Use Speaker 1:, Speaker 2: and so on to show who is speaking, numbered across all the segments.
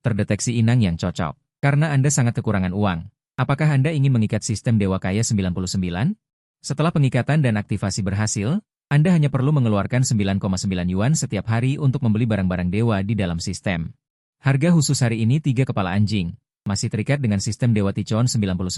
Speaker 1: Terdeteksi inang yang cocok. Karena Anda sangat kekurangan uang. Apakah Anda ingin mengikat sistem Dewa Kaya 99? Setelah pengikatan dan aktivasi berhasil, Anda hanya perlu mengeluarkan 9,9 yuan setiap hari untuk membeli barang-barang dewa di dalam sistem. Harga khusus hari ini 3 kepala anjing. Masih terikat dengan sistem Dewa Tichon 99.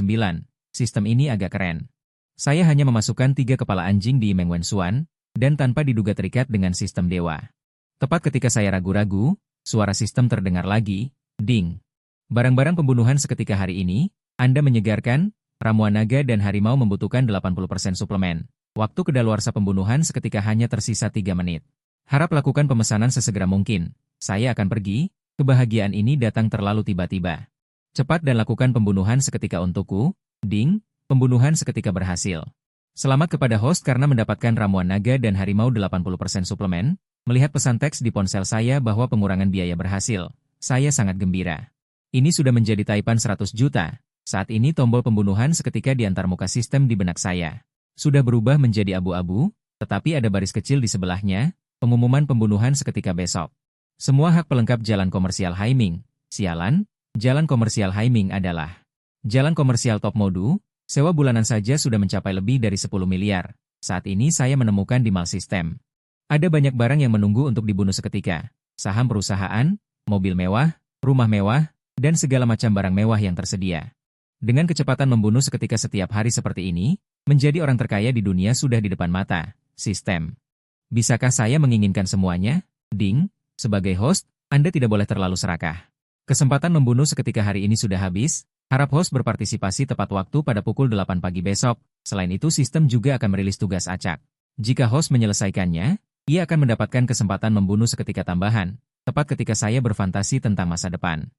Speaker 1: Sistem ini agak keren. Saya hanya memasukkan 3 kepala anjing di Meng Wensuan, dan tanpa diduga terikat dengan sistem dewa. Tepat ketika saya ragu-ragu, suara sistem terdengar lagi, ding. Barang-barang pembunuhan seketika hari ini, Anda menyegarkan, ramuan naga dan harimau membutuhkan 80% suplemen. Waktu kedaluarsa pembunuhan seketika hanya tersisa 3 menit. Harap lakukan pemesanan sesegera mungkin. Saya akan pergi, kebahagiaan ini datang terlalu tiba-tiba. Cepat dan lakukan pembunuhan seketika untukku, ding, pembunuhan seketika berhasil. Selamat kepada host karena mendapatkan ramuan naga dan harimau 80% suplemen. Melihat pesan teks di ponsel saya bahwa pengurangan biaya berhasil, saya sangat gembira. Ini sudah menjadi taipan 100 juta. Saat ini tombol pembunuhan seketika di antarmuka sistem di benak saya. Sudah berubah menjadi abu-abu, tetapi ada baris kecil di sebelahnya, pengumuman pembunuhan seketika besok. Semua hak pelengkap jalan komersial Haiming. Sialan, jalan komersial Haiming adalah jalan komersial top mode, sewa bulanan saja sudah mencapai lebih dari 10 miliar. Saat ini saya menemukan di mal sistem. Ada banyak barang yang menunggu untuk dibunuh seketika. Saham perusahaan, mobil mewah, rumah mewah, dan segala macam barang mewah yang tersedia. Dengan kecepatan membunuh seketika setiap hari seperti ini, menjadi orang terkaya di dunia sudah di depan mata. Sistem. Bisakah saya menginginkan semuanya? Ding, sebagai host, Anda tidak boleh terlalu serakah. Kesempatan membunuh seketika hari ini sudah habis, harap host berpartisipasi tepat waktu pada pukul 8 pagi besok. Selain itu sistem juga akan merilis tugas acak. Jika host menyelesaikannya, ia akan mendapatkan kesempatan membunuh seketika tambahan, tepat ketika saya berfantasi tentang masa depan.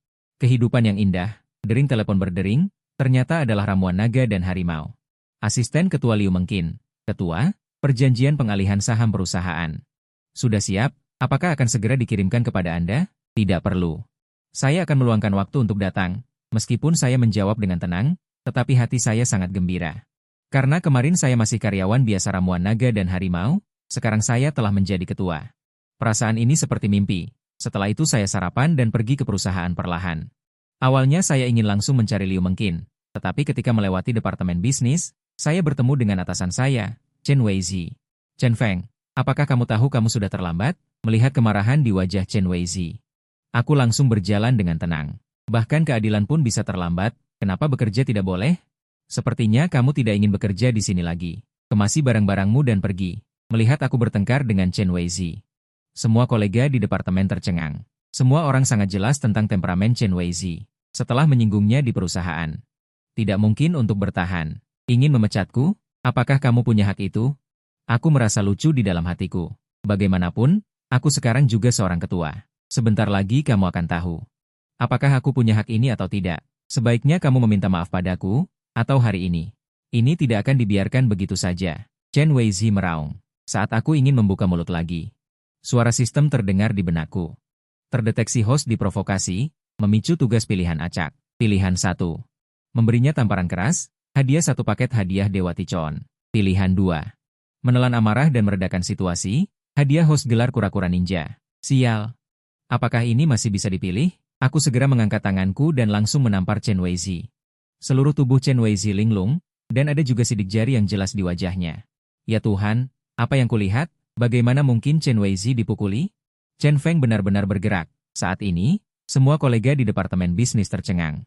Speaker 1: Kehidupan yang indah, dering telepon berdering, ternyata adalah ramuan naga dan harimau. Asisten Ketua Liu Mengkin, Ketua, Perjanjian Pengalihan Saham Perusahaan. Sudah siap? Apakah akan segera dikirimkan kepada Anda? Tidak perlu. Saya akan meluangkan waktu untuk datang, meskipun saya menjawab dengan tenang, tetapi hati saya sangat gembira. Karena kemarin saya masih karyawan biasa ramuan naga dan harimau, sekarang saya telah menjadi ketua. Perasaan ini seperti mimpi. Setelah itu saya sarapan dan pergi ke perusahaan perlahan. Awalnya saya ingin langsung mencari Liu Mengkin, tetapi ketika melewati departemen bisnis, saya bertemu dengan atasan saya, Chen Weizi. Chen Feng, apakah kamu tahu kamu sudah terlambat? Melihat kemarahan di wajah Chen Weizi. Aku langsung berjalan dengan tenang. Bahkan keadilan pun bisa terlambat, kenapa bekerja tidak boleh? Sepertinya kamu tidak ingin bekerja di sini lagi. Kemasi barang-barangmu dan pergi. Melihat aku bertengkar dengan Chen Weizi. Semua kolega di departemen tercengang. Semua orang sangat jelas tentang temperamen Chen Weizi. Setelah menyinggungnya di perusahaan. Tidak mungkin untuk bertahan. Ingin memecatku? Apakah kamu punya hak itu? Aku merasa lucu di dalam hatiku. Bagaimanapun, aku sekarang juga seorang ketua. Sebentar lagi kamu akan tahu. Apakah aku punya hak ini atau tidak? Sebaiknya kamu meminta maaf padaku, atau hari ini. Ini tidak akan dibiarkan begitu saja. Chen Weizi meraung. Saat aku ingin membuka mulut lagi. Suara sistem terdengar di benakku. Terdeteksi host diprovokasi, memicu tugas pilihan acak. Pilihan 1. Memberinya tamparan keras, hadiah 1 paket hadiah Dewa Tichon. Pilihan 2. Menelan amarah dan meredakan situasi, hadiah host gelar kura-kura ninja. Sial. Apakah ini masih bisa dipilih? Aku segera mengangkat tanganku dan langsung menampar Chen Weizi. Seluruh tubuh Chen Weizi linglung, dan ada juga sidik jari yang jelas di wajahnya. Ya Tuhan, apa yang kulihat? Bagaimana mungkin Chen Weizi dipukuli? Chen Feng benar-benar bergerak. Saat ini, semua kolega di departemen bisnis tercengang.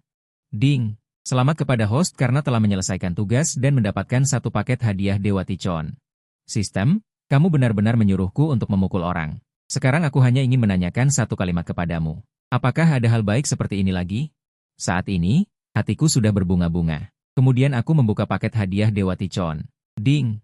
Speaker 1: Ding! Selamat kepada host karena telah menyelesaikan tugas dan mendapatkan 1 paket hadiah Dewa Tichon. Sistem, kamu benar-benar menyuruhku untuk memukul orang. Sekarang aku hanya ingin menanyakan 1 kalimat kepadamu. Apakah ada hal baik seperti ini lagi? Saat ini, hatiku sudah berbunga-bunga. Kemudian aku membuka paket hadiah Dewa Tichon. Ding!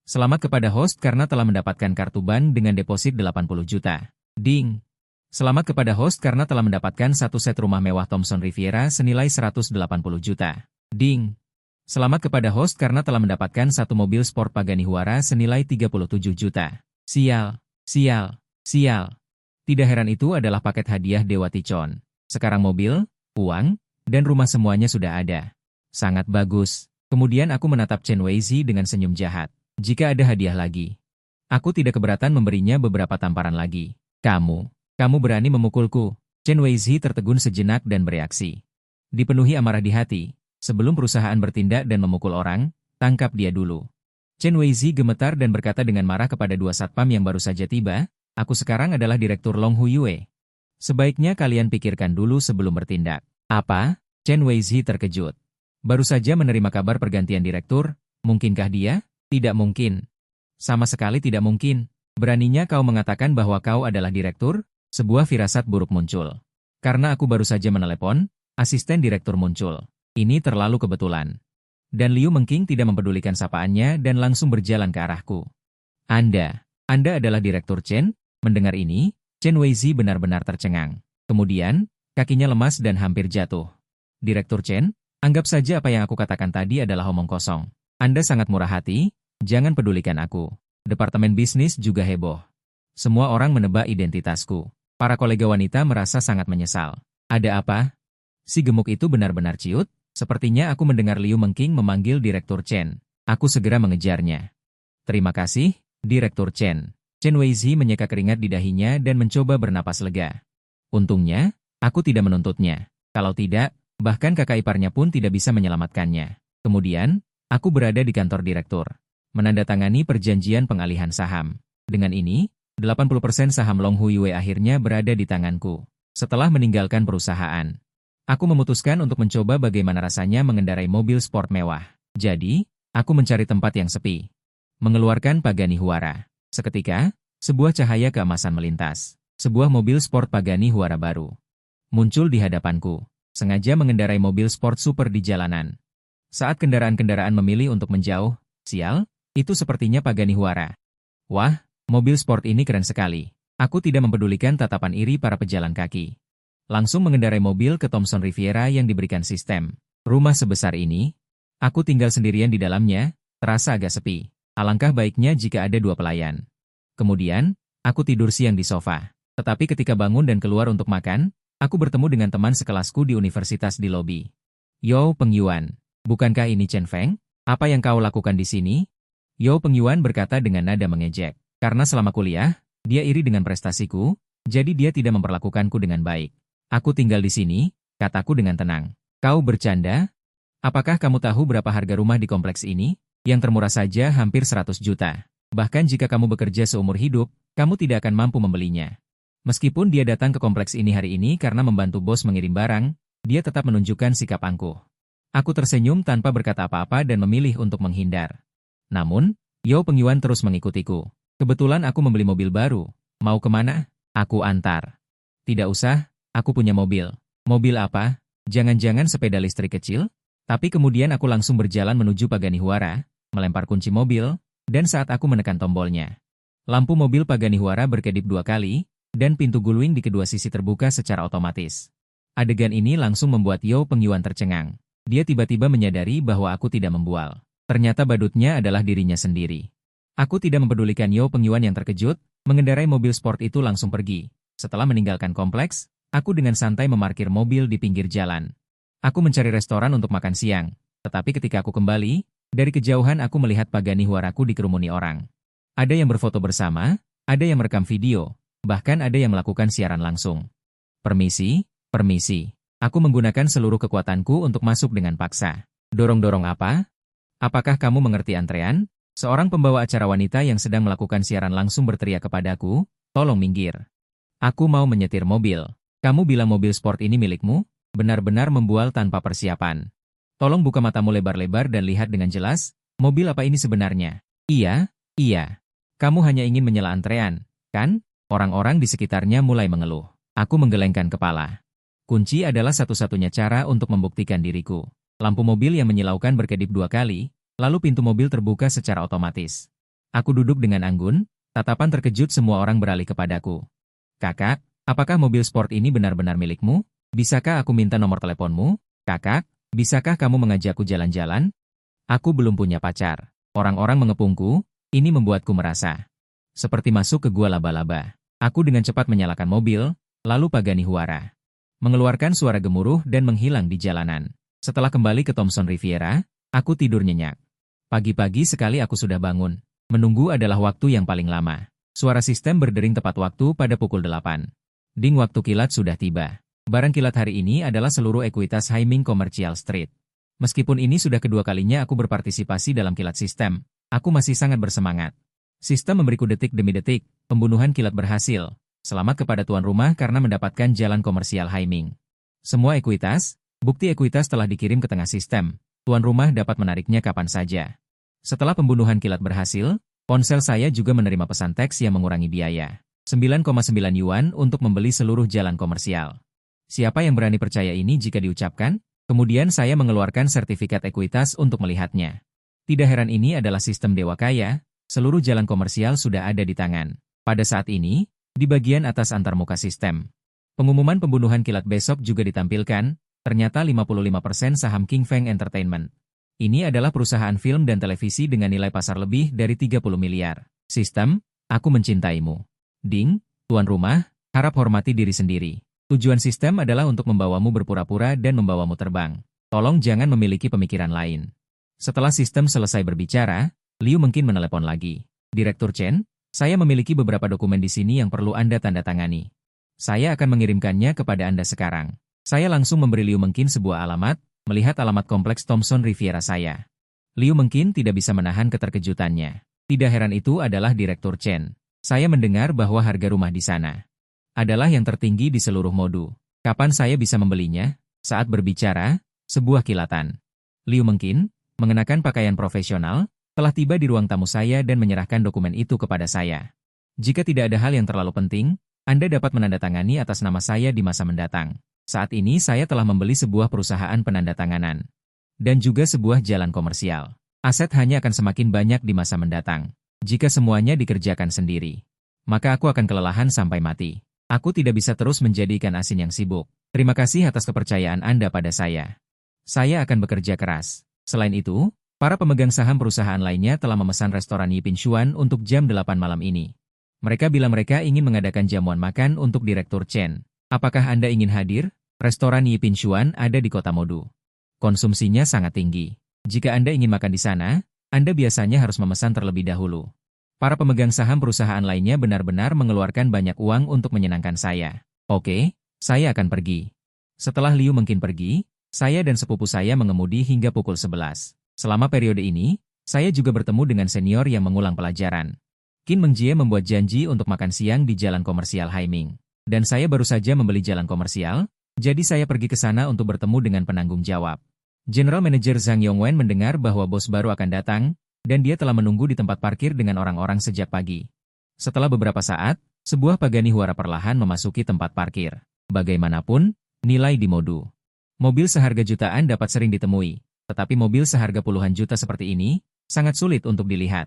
Speaker 1: Selamat kepada host karena telah mendapatkan kartu bank dengan deposit 80 juta. Ding! Selamat kepada host karena telah mendapatkan 1 set rumah mewah Thomson Riviera senilai 180 juta. Ding! Selamat kepada host karena telah mendapatkan 1 mobil sport Pagani Huara senilai 37 juta. Sial! Sial! Sial! Tidak heran itu adalah paket hadiah Dewa Tichon. Sekarang mobil, uang, dan rumah semuanya sudah ada. Sangat bagus. Kemudian aku menatap Chen Weizi dengan senyum jahat. Jika ada hadiah lagi, aku tidak keberatan memberinya beberapa tamparan lagi. Kamu berani memukulku. Chen Weizhi tertegun sejenak dan bereaksi. Dipenuhi amarah di hati, sebelum perusahaan bertindak dan memukul orang, tangkap dia dulu. Chen Weizhi gemetar dan berkata dengan marah kepada dua satpam yang baru saja tiba, aku sekarang adalah Direktur Long Huyue. Sebaiknya kalian pikirkan dulu sebelum bertindak. Apa? Chen Weizhi terkejut. Baru saja menerima kabar pergantian direktur, mungkinkah dia? Tidak mungkin. Sama sekali tidak mungkin. Beraninya kau mengatakan bahwa kau adalah direktur? Sebuah firasat buruk muncul. Karena aku baru saja menelepon, asisten direktur muncul. Ini terlalu kebetulan. Dan Liu Mengking tidak mempedulikan sapaannya dan langsung berjalan ke arahku. Anda adalah Direktur Chen? Mendengar ini, Chen Weizhi benar-benar tercengang. Kemudian, kakinya lemas dan hampir jatuh. Direktur Chen, anggap saja apa yang aku katakan tadi adalah omong kosong. Anda sangat murah hati, jangan pedulikan aku. Departemen bisnis juga heboh. Semua orang menebak identitasku. Para kolega wanita merasa sangat menyesal. Ada apa? Si gemuk itu benar-benar ciut. Sepertinya aku mendengar Liu Mengking memanggil Direktur Chen. Aku segera mengejarnya. Terima kasih, Direktur Chen. Chen Weizhi menyeka keringat di dahinya dan mencoba bernapas lega. Untungnya, aku tidak menuntutnya. Kalau tidak, bahkan kakak iparnya pun tidak bisa menyelamatkannya. Kemudian, aku berada di kantor direktur. Menandatangani perjanjian pengalihan saham. Dengan ini, 80% saham Long Huyue akhirnya berada di tanganku. Setelah meninggalkan perusahaan, aku memutuskan untuk mencoba bagaimana rasanya mengendarai mobil sport mewah. Jadi, aku mencari tempat yang sepi. Mengeluarkan Pagani Huara. Seketika, sebuah cahaya keemasan melintas. Sebuah mobil sport Pagani Huara baru muncul di hadapanku. Sengaja mengendarai mobil sport super di jalanan. Saat kendaraan-kendaraan memilih untuk menjauh, sial, itu sepertinya Pagani Huara. Wah, mobil sport ini keren sekali. Aku tidak mempedulikan tatapan iri para pejalan kaki. Langsung mengendarai mobil ke Thomson Riviera yang diberikan sistem. Rumah sebesar ini, aku tinggal sendirian di dalamnya, terasa agak sepi. Alangkah baiknya jika ada dua pelayan. Kemudian, aku tidur siang di sofa. Tetapi ketika bangun dan keluar untuk makan, aku bertemu dengan teman sekelasku di universitas di lobi. Yo Pengyuan, bukankah ini Chen Feng? Apa yang kau lakukan di sini? Yo Pengyuan berkata dengan nada mengejek. Karena selama kuliah, dia iri dengan prestasiku, jadi dia tidak memperlakukanku dengan baik. Aku tinggal di sini, kataku dengan tenang. Kau bercanda? Apakah kamu tahu berapa harga rumah di kompleks ini? Yang termurah saja hampir 100 juta. Bahkan jika kamu bekerja seumur hidup, kamu tidak akan mampu membelinya. Meskipun dia datang ke kompleks ini hari ini karena membantu bos mengirim barang, dia tetap menunjukkan sikap angkuh. Aku tersenyum tanpa berkata apa-apa dan memilih untuk menghindar. Namun, Yo Pengyuan terus mengikutiku. Kebetulan aku membeli mobil baru. Mau kemana? Aku antar. Tidak usah, aku punya mobil. Mobil apa? Jangan-jangan sepeda listrik kecil? Tapi kemudian aku langsung berjalan menuju Pagani Huara, melempar kunci mobil, dan saat aku menekan tombolnya, lampu mobil Pagani Huara berkedip 2 kali, dan pintu guling di kedua sisi terbuka secara otomatis. Adegan ini langsung membuat Yo Pengyuan tercengang. Dia tiba-tiba menyadari bahwa aku tidak membual. Ternyata badutnya adalah dirinya sendiri. Aku tidak mempedulikan Yo Pengyuan yang terkejut, mengendarai mobil sport itu langsung pergi. Setelah meninggalkan kompleks, aku dengan santai memarkir mobil di pinggir jalan. Aku mencari restoran untuk makan siang, tetapi ketika aku kembali, dari kejauhan aku melihat Pagani Huaraku dikerumuni orang. Ada yang berfoto bersama, ada yang merekam video, bahkan ada yang melakukan siaran langsung. Permisi, permisi. Aku menggunakan seluruh kekuatanku untuk masuk dengan paksa. Dorong-dorong apa? Apakah kamu mengerti antrean? Seorang pembawa acara wanita yang sedang melakukan siaran langsung berteriak kepadaku, tolong minggir. Aku mau menyetir mobil. Kamu bilang mobil sport ini milikmu? Benar-benar membual tanpa persiapan. Tolong buka matamu lebar-lebar dan lihat dengan jelas, mobil apa ini sebenarnya? Iya. Kamu hanya ingin menyela antrean, kan? Orang-orang di sekitarnya mulai mengeluh. Aku menggelengkan kepala. Kunci adalah satu-satunya cara untuk membuktikan diriku. Lampu mobil yang menyilaukan berkedip 2 kali, lalu pintu mobil terbuka secara otomatis. Aku duduk dengan anggun, tatapan terkejut semua orang beralih kepadaku. Kakak, apakah mobil sport ini benar-benar milikmu? Bisakah aku minta nomor teleponmu? Kakak, bisakah kamu mengajakku jalan-jalan? Aku belum punya pacar. Orang-orang mengepungku, ini membuatku merasa seperti masuk ke gua laba-laba. Aku dengan cepat menyalakan mobil, lalu Pagani Huara mengeluarkan suara gemuruh dan menghilang di jalanan. Setelah kembali ke Thomson Riviera, aku tidur nyenyak. Pagi-pagi sekali aku sudah bangun. Menunggu adalah waktu yang paling lama. Suara sistem berdering tepat waktu pada pukul 8. Ding, waktu kilat sudah tiba. Barang kilat hari ini adalah seluruh ekuitas Haiming Commercial Street. Meskipun ini sudah kedua kalinya aku berpartisipasi dalam kilat sistem, aku masih sangat bersemangat. Sistem memberiku detik demi detik, pembunuhan kilat berhasil. Selamat kepada tuan rumah karena mendapatkan jalan komersial Haiming. Semua ekuitas, bukti ekuitas telah dikirim ke tengah sistem. Tuan rumah dapat menariknya kapan saja. Setelah pembunuhan kilat berhasil, ponsel saya juga menerima pesan teks yang mengurangi biaya. 9,9 yuan untuk membeli seluruh jalan komersial. Siapa yang berani percaya ini jika diucapkan? Kemudian saya mengeluarkan sertifikat ekuitas untuk melihatnya. Tidak heran ini adalah sistem dewa kaya, seluruh jalan komersial sudah ada di tangan. Pada saat ini, di bagian atas antarmuka sistem. Pengumuman pembunuhan kilat besok juga ditampilkan, ternyata 55% saham King Feng Entertainment. Ini adalah perusahaan film dan televisi dengan nilai pasar lebih dari 30 miliar. Sistem, aku mencintaimu. Ding, tuan rumah, harap hormati diri sendiri. Tujuan sistem adalah untuk membawamu berpura-pura dan membawamu terbang. Tolong jangan memiliki pemikiran lain. Setelah sistem selesai berbicara, Liu mungkin menelepon lagi. Direktur Chen, saya memiliki beberapa dokumen di sini yang perlu Anda tanda tangani. Saya akan mengirimkannya kepada Anda sekarang. Saya langsung memberi Liu mungkin sebuah alamat, melihat alamat kompleks Thomson Riviera saya. Liu mungkin tidak bisa menahan keterkejutannya. Tidak heran itu adalah Direktur Chen. Saya mendengar bahwa harga rumah di sana adalah yang tertinggi di seluruh Modu. Kapan saya bisa membelinya? Saat berbicara, sebuah kilatan. Liu mungkin, mengenakan pakaian profesional, telah tiba di ruang tamu saya dan menyerahkan dokumen itu kepada saya. Jika tidak ada hal yang terlalu penting, Anda dapat menandatangani atas nama saya di masa mendatang. Saat ini saya telah membeli sebuah perusahaan penandatanganan. Dan juga sebuah jalan komersial. Aset hanya akan semakin banyak di masa mendatang. Jika semuanya dikerjakan sendiri, maka aku akan kelelahan sampai mati. Aku tidak bisa terus menjadi ikan asin yang sibuk. Terima kasih atas kepercayaan Anda pada saya. Saya akan bekerja keras. Selain itu, para pemegang saham perusahaan lainnya telah memesan restoran Yipin Xuan untuk jam 8 malam ini. Mereka bilang mereka ingin mengadakan jamuan makan untuk Direktur Chen. Apakah Anda ingin hadir? Restoran Yipin Xuan ada di kota Modu. Konsumsinya sangat tinggi. Jika Anda ingin makan di sana, Anda biasanya harus memesan terlebih dahulu. Para pemegang saham perusahaan lainnya benar-benar mengeluarkan banyak uang untuk menyenangkan saya. Oke, saya akan pergi. Setelah Liu mungkin pergi, saya dan sepupu saya mengemudi hingga pukul 11. Selama periode ini, saya juga bertemu dengan senior yang mengulang pelajaran. Qin Mengjie membuat janji untuk makan siang di jalan komersial Haiming. Dan saya baru saja membeli jalan komersial, jadi saya pergi ke sana untuk bertemu dengan penanggung jawab. General Manager Zhang Yongwen mendengar bahwa bos baru akan datang, dan dia telah menunggu di tempat parkir dengan orang-orang sejak pagi. Setelah beberapa saat, sebuah pagani huara perlahan memasuki tempat parkir. Bagaimanapun, nilai di Modu. Mobil seharga jutaan dapat sering ditemui, tetapi mobil seharga puluhan juta seperti ini, sangat sulit untuk dilihat.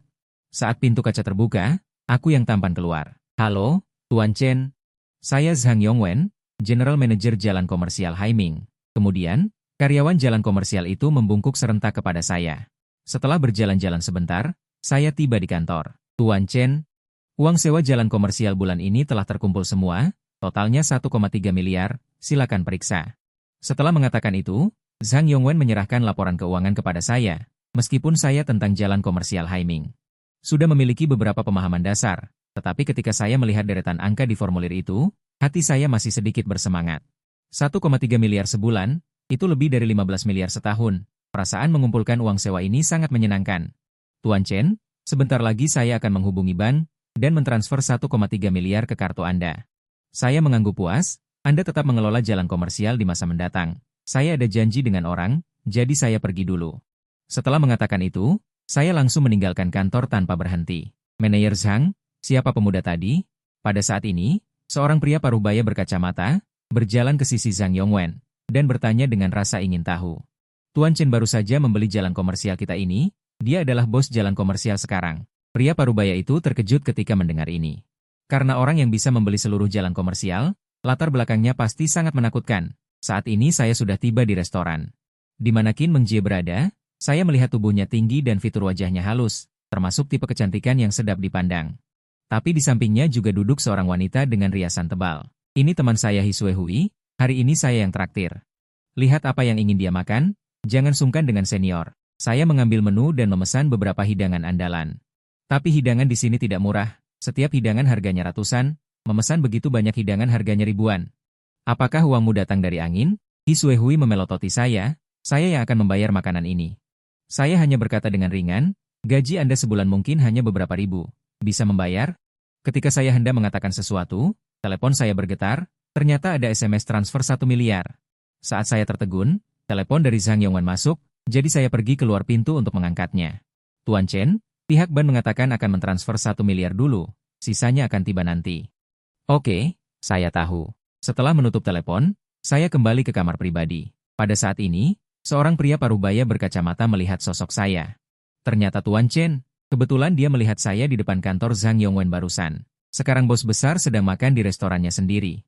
Speaker 1: Saat pintu kaca terbuka, aku yang tampan keluar. Halo, Tuan Chen. Saya Zhang Yongwen, General Manager Jalan Komersial Haiming. Kemudian, karyawan jalan komersial itu membungkuk serentak kepada saya. Setelah berjalan-jalan sebentar, saya tiba di kantor. Tuan Chen, uang sewa jalan komersial bulan ini telah terkumpul semua, totalnya 1,3 miliar, silakan periksa. Setelah mengatakan itu, Zhang Yongwen menyerahkan laporan keuangan kepada saya, meskipun saya tentang jalan komersial Haiming sudah memiliki beberapa pemahaman dasar, tetapi ketika saya melihat deretan angka di formulir itu, hati saya masih sedikit bersemangat. 1,3 miliar sebulan, itu lebih dari 15 miliar setahun. Perasaan mengumpulkan uang sewa ini sangat menyenangkan. Tuan Chen, sebentar lagi saya akan menghubungi bank dan mentransfer 1,3 miliar ke kartu Anda. Saya mengangguk puas, Anda tetap mengelola jalan komersial di masa mendatang. Saya ada janji dengan orang, jadi saya pergi dulu. Setelah mengatakan itu, saya langsung meninggalkan kantor tanpa berhenti. Manajer Zhang, siapa pemuda tadi? Pada saat ini, seorang pria parubaya berkacamata, berjalan ke sisi Zhang Yongwen, dan bertanya dengan rasa ingin tahu. Tuan Chen baru saja membeli jalan komersial kita ini, dia adalah bos jalan komersial sekarang. Pria parubaya itu terkejut ketika mendengar ini. Karena orang yang bisa membeli seluruh jalan komersial, latar belakangnya pasti sangat menakutkan. Saat ini saya sudah tiba di restoran. Di mana Qin Mengjie berada, saya melihat tubuhnya tinggi dan fitur wajahnya halus, termasuk tipe kecantikan yang sedap dipandang. Tapi di sampingnya juga duduk seorang wanita dengan riasan tebal. Ini teman saya Hisue Hui, hari ini saya yang traktir. Lihat apa yang ingin dia makan, jangan sungkan dengan senior. Saya mengambil menu dan memesan beberapa hidangan andalan. Tapi hidangan di sini tidak murah, setiap hidangan harganya ratusan, Memesan begitu banyak hidangan harganya ribuan. Apakah uangmu datang dari angin? Hi Suehui memelototi saya yang akan membayar makanan ini. Saya hanya berkata dengan ringan, gaji Anda sebulan mungkin hanya beberapa ribu. Bisa membayar? Ketika saya hendak mengatakan sesuatu, telepon saya bergetar, ternyata ada SMS transfer 1 miliar. Saat saya tertegun, telepon dari Zhang Yongwen masuk, jadi saya pergi keluar pintu untuk mengangkatnya. Tuan Chen, pihak ban mengatakan akan mentransfer 1 miliar dulu, sisanya akan tiba nanti. Oke, saya tahu. Setelah menutup telepon, saya kembali ke kamar pribadi. Pada saat ini, seorang pria parubaya berkacamata melihat sosok saya. Ternyata Tuan Chen, kebetulan dia melihat saya di depan kantor Zhang Yongwen barusan. Sekarang bos besar sedang makan di restorannya sendiri.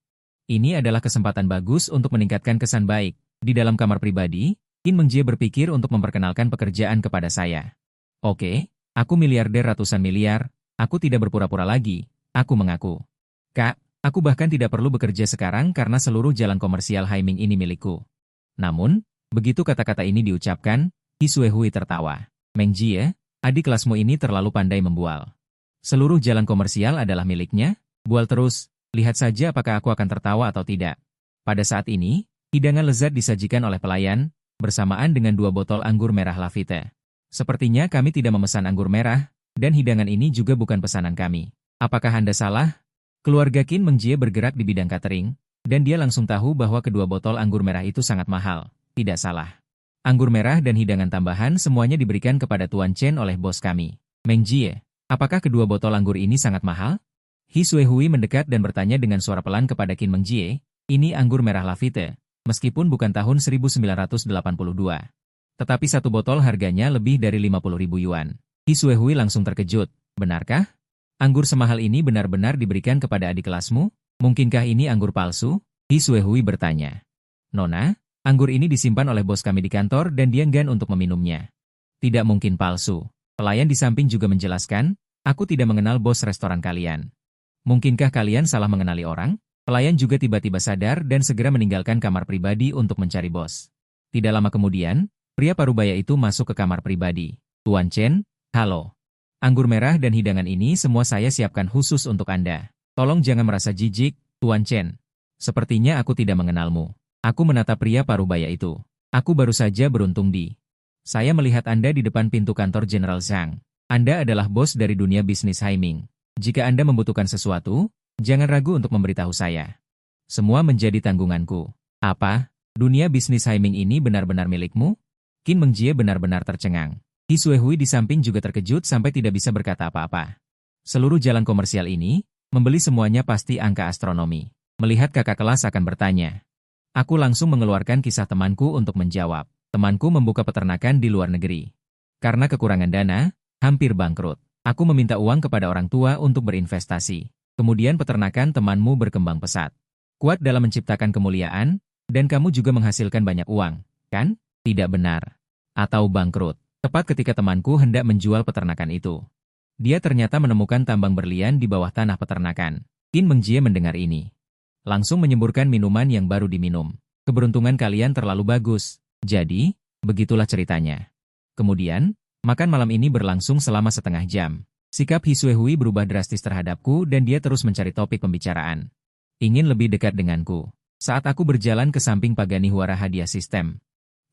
Speaker 1: Ini adalah kesempatan bagus untuk meningkatkan kesan baik. Di dalam kamar pribadi, Qin Mengjie berpikir untuk memperkenalkan pekerjaan kepada saya. Oke, aku miliarder ratusan miliar, aku tidak berpura-pura lagi, aku mengaku. Kak, aku bahkan tidak perlu bekerja sekarang karena seluruh jalan komersial Haiming ini milikku. Namun, begitu kata-kata ini diucapkan, Hi Suehui tertawa. Mengjie, adik kelasmu ini terlalu pandai membual. Seluruh jalan komersial adalah miliknya? Bual terus, lihat saja apakah aku akan tertawa atau tidak. Pada saat ini, hidangan lezat disajikan oleh pelayan, bersamaan dengan 2 botol anggur merah Lafite. Sepertinya kami tidak memesan anggur merah, dan hidangan ini juga bukan pesanan kami. Apakah Anda salah? Keluarga Qin Mengjie bergerak di bidang catering, dan dia langsung tahu bahwa kedua botol anggur merah itu sangat mahal. Tidak salah. Anggur merah dan hidangan tambahan semuanya diberikan kepada Tuan Chen oleh bos kami. Mengjie, apakah kedua botol anggur ini sangat mahal? Hi Suehui mendekat dan bertanya dengan suara pelan kepada Qin Mengjie, ini anggur merah Lafite, meskipun bukan tahun 1982. Tetapi satu botol harganya lebih dari 50.000 yuan. Hi Suehui langsung terkejut, benarkah? Anggur semahal ini benar-benar diberikan kepada adik kelasmu? Mungkinkah ini anggur palsu? Hi Suehui bertanya. Nona, anggur ini disimpan oleh bos kami di kantor dan dia enggan untuk meminumnya. Tidak mungkin palsu. Pelayan di samping juga menjelaskan, aku tidak mengenal bos restoran kalian. Mungkinkah kalian salah mengenali orang? Pelayan juga tiba-tiba sadar dan segera meninggalkan kamar pribadi untuk mencari bos. Tidak lama kemudian, pria parubaya itu masuk ke kamar pribadi. Tuan Chen, halo. Anggur merah dan hidangan ini semua saya siapkan khusus untuk Anda. Tolong jangan merasa jijik, Tuan Chen. Sepertinya aku tidak mengenalmu. Aku menatap pria parubaya itu. Aku baru saja beruntung di. Saya melihat Anda di depan pintu kantor General Zhang. Anda adalah bos dari dunia bisnis Haiming. Jika Anda membutuhkan sesuatu, jangan ragu untuk memberitahu saya. Semua menjadi tanggunganku. Apa? Dunia bisnis Haiming ini benar-benar milikmu? Qin Mengjie benar-benar tercengang. Hi Suehui di samping juga terkejut sampai tidak bisa berkata apa-apa. Seluruh jalan komersial ini, membeli semuanya pasti angka astronomi. Melihat kakak kelas akan bertanya. Aku langsung mengeluarkan kisah temanku untuk menjawab. Temanku membuka peternakan di luar negeri. Karena kekurangan dana, hampir bangkrut. Aku meminta uang kepada orang tua untuk berinvestasi. Kemudian peternakan temanmu berkembang pesat. Kuat dalam menciptakan kemuliaan, dan kamu juga menghasilkan banyak uang, kan? Tidak benar. Atau bangkrut. Tepat ketika temanku hendak menjual peternakan itu. Dia ternyata menemukan tambang berlian di bawah tanah peternakan. Qin Mengjie mendengar ini. Langsung menyemburkan minuman yang baru diminum. Keberuntungan kalian terlalu bagus. Jadi, begitulah ceritanya. Kemudian, makan malam ini berlangsung selama setengah jam. Sikap Hi Suehui berubah drastis terhadapku dan dia terus mencari topik pembicaraan. Ingin lebih dekat denganku. Saat aku berjalan ke samping Pagani Huara Hadiah Sistem,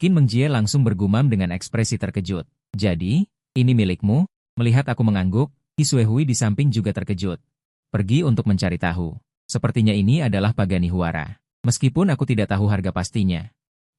Speaker 1: Qin Mengjie langsung bergumam dengan ekspresi terkejut. Jadi, ini milikmu? Melihat aku mengangguk, Hi Suehui di samping juga terkejut. Pergi untuk mencari tahu. Sepertinya ini adalah Pagani Huara. Meskipun aku tidak tahu harga pastinya.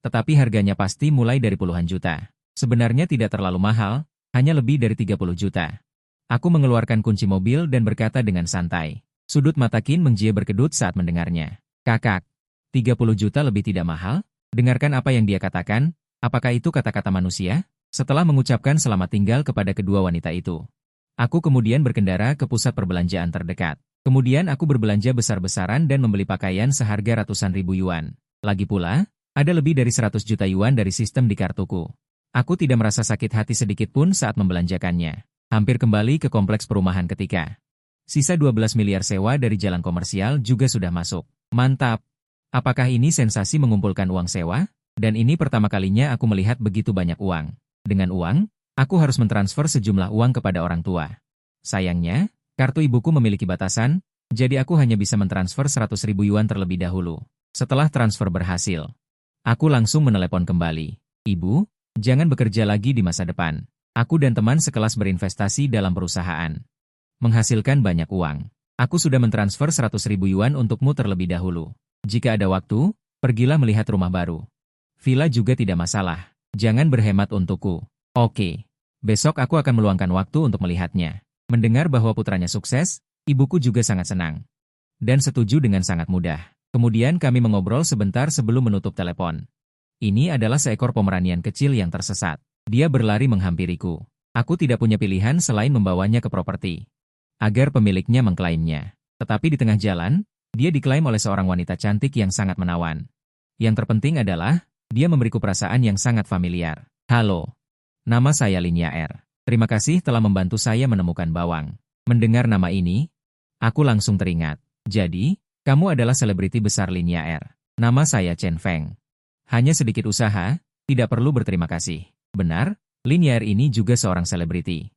Speaker 1: Tetapi harganya pasti mulai dari puluhan juta. Sebenarnya tidak terlalu mahal, hanya lebih dari 30 juta. Aku mengeluarkan kunci mobil dan berkata dengan santai. Sudut mata Qin Mengjie berkedut saat mendengarnya. Kakak, 30 juta lebih tidak mahal? Dengarkan apa yang dia katakan, apakah itu kata-kata manusia? Setelah mengucapkan selamat tinggal kepada kedua wanita itu. Aku kemudian berkendara ke pusat perbelanjaan terdekat. Kemudian aku berbelanja besar-besaran dan membeli pakaian seharga ratusan ribu yuan. Lagi pula, ada lebih dari 100 juta yuan dari sistem di kartuku. Aku tidak merasa sakit hati sedikit pun saat membelanjakannya. Hampir kembali ke kompleks perumahan ketika. Sisa 12 miliar sewa dari jalan komersial juga sudah masuk. Mantap! Apakah ini sensasi mengumpulkan uang sewa? Dan ini pertama kalinya aku melihat begitu banyak uang. Dengan uang, aku harus mentransfer sejumlah uang kepada orang tua. Sayangnya, kartu ibuku memiliki batasan, Jadi aku hanya bisa mentransfer 100.000 yuan terlebih dahulu. Setelah transfer berhasil, aku langsung menelepon kembali. Ibu, jangan bekerja lagi di masa depan. Aku dan teman sekelas berinvestasi dalam perusahaan. Menghasilkan banyak uang. Aku sudah mentransfer 100.000 yuan untukmu terlebih dahulu. Jika ada waktu, pergilah melihat rumah baru. Villa juga tidak masalah. Jangan berhemat untukku. Oke. Besok aku akan meluangkan waktu untuk melihatnya. Mendengar bahwa putranya sukses, ibuku juga sangat senang. Dan setuju dengan sangat mudah. Kemudian kami mengobrol sebentar sebelum menutup telepon. Ini adalah seekor Pomeranian kecil yang tersesat. Dia berlari menghampiriku. Aku tidak punya pilihan selain membawanya ke properti agar pemiliknya mengklaimnya. Tetapi di tengah jalan, dia diklaim oleh seorang wanita cantik yang sangat menawan. Yang terpenting adalah, dia memberiku perasaan yang sangat familiar. Halo, nama saya Linya R. Terima kasih telah membantu saya menemukan bawang. Mendengar nama ini, aku langsung teringat. Jadi, kamu adalah selebriti besar Linya R. Nama saya Chen Feng. Hanya sedikit usaha, tidak perlu berterima kasih. Benar, Linya R ini juga seorang selebriti.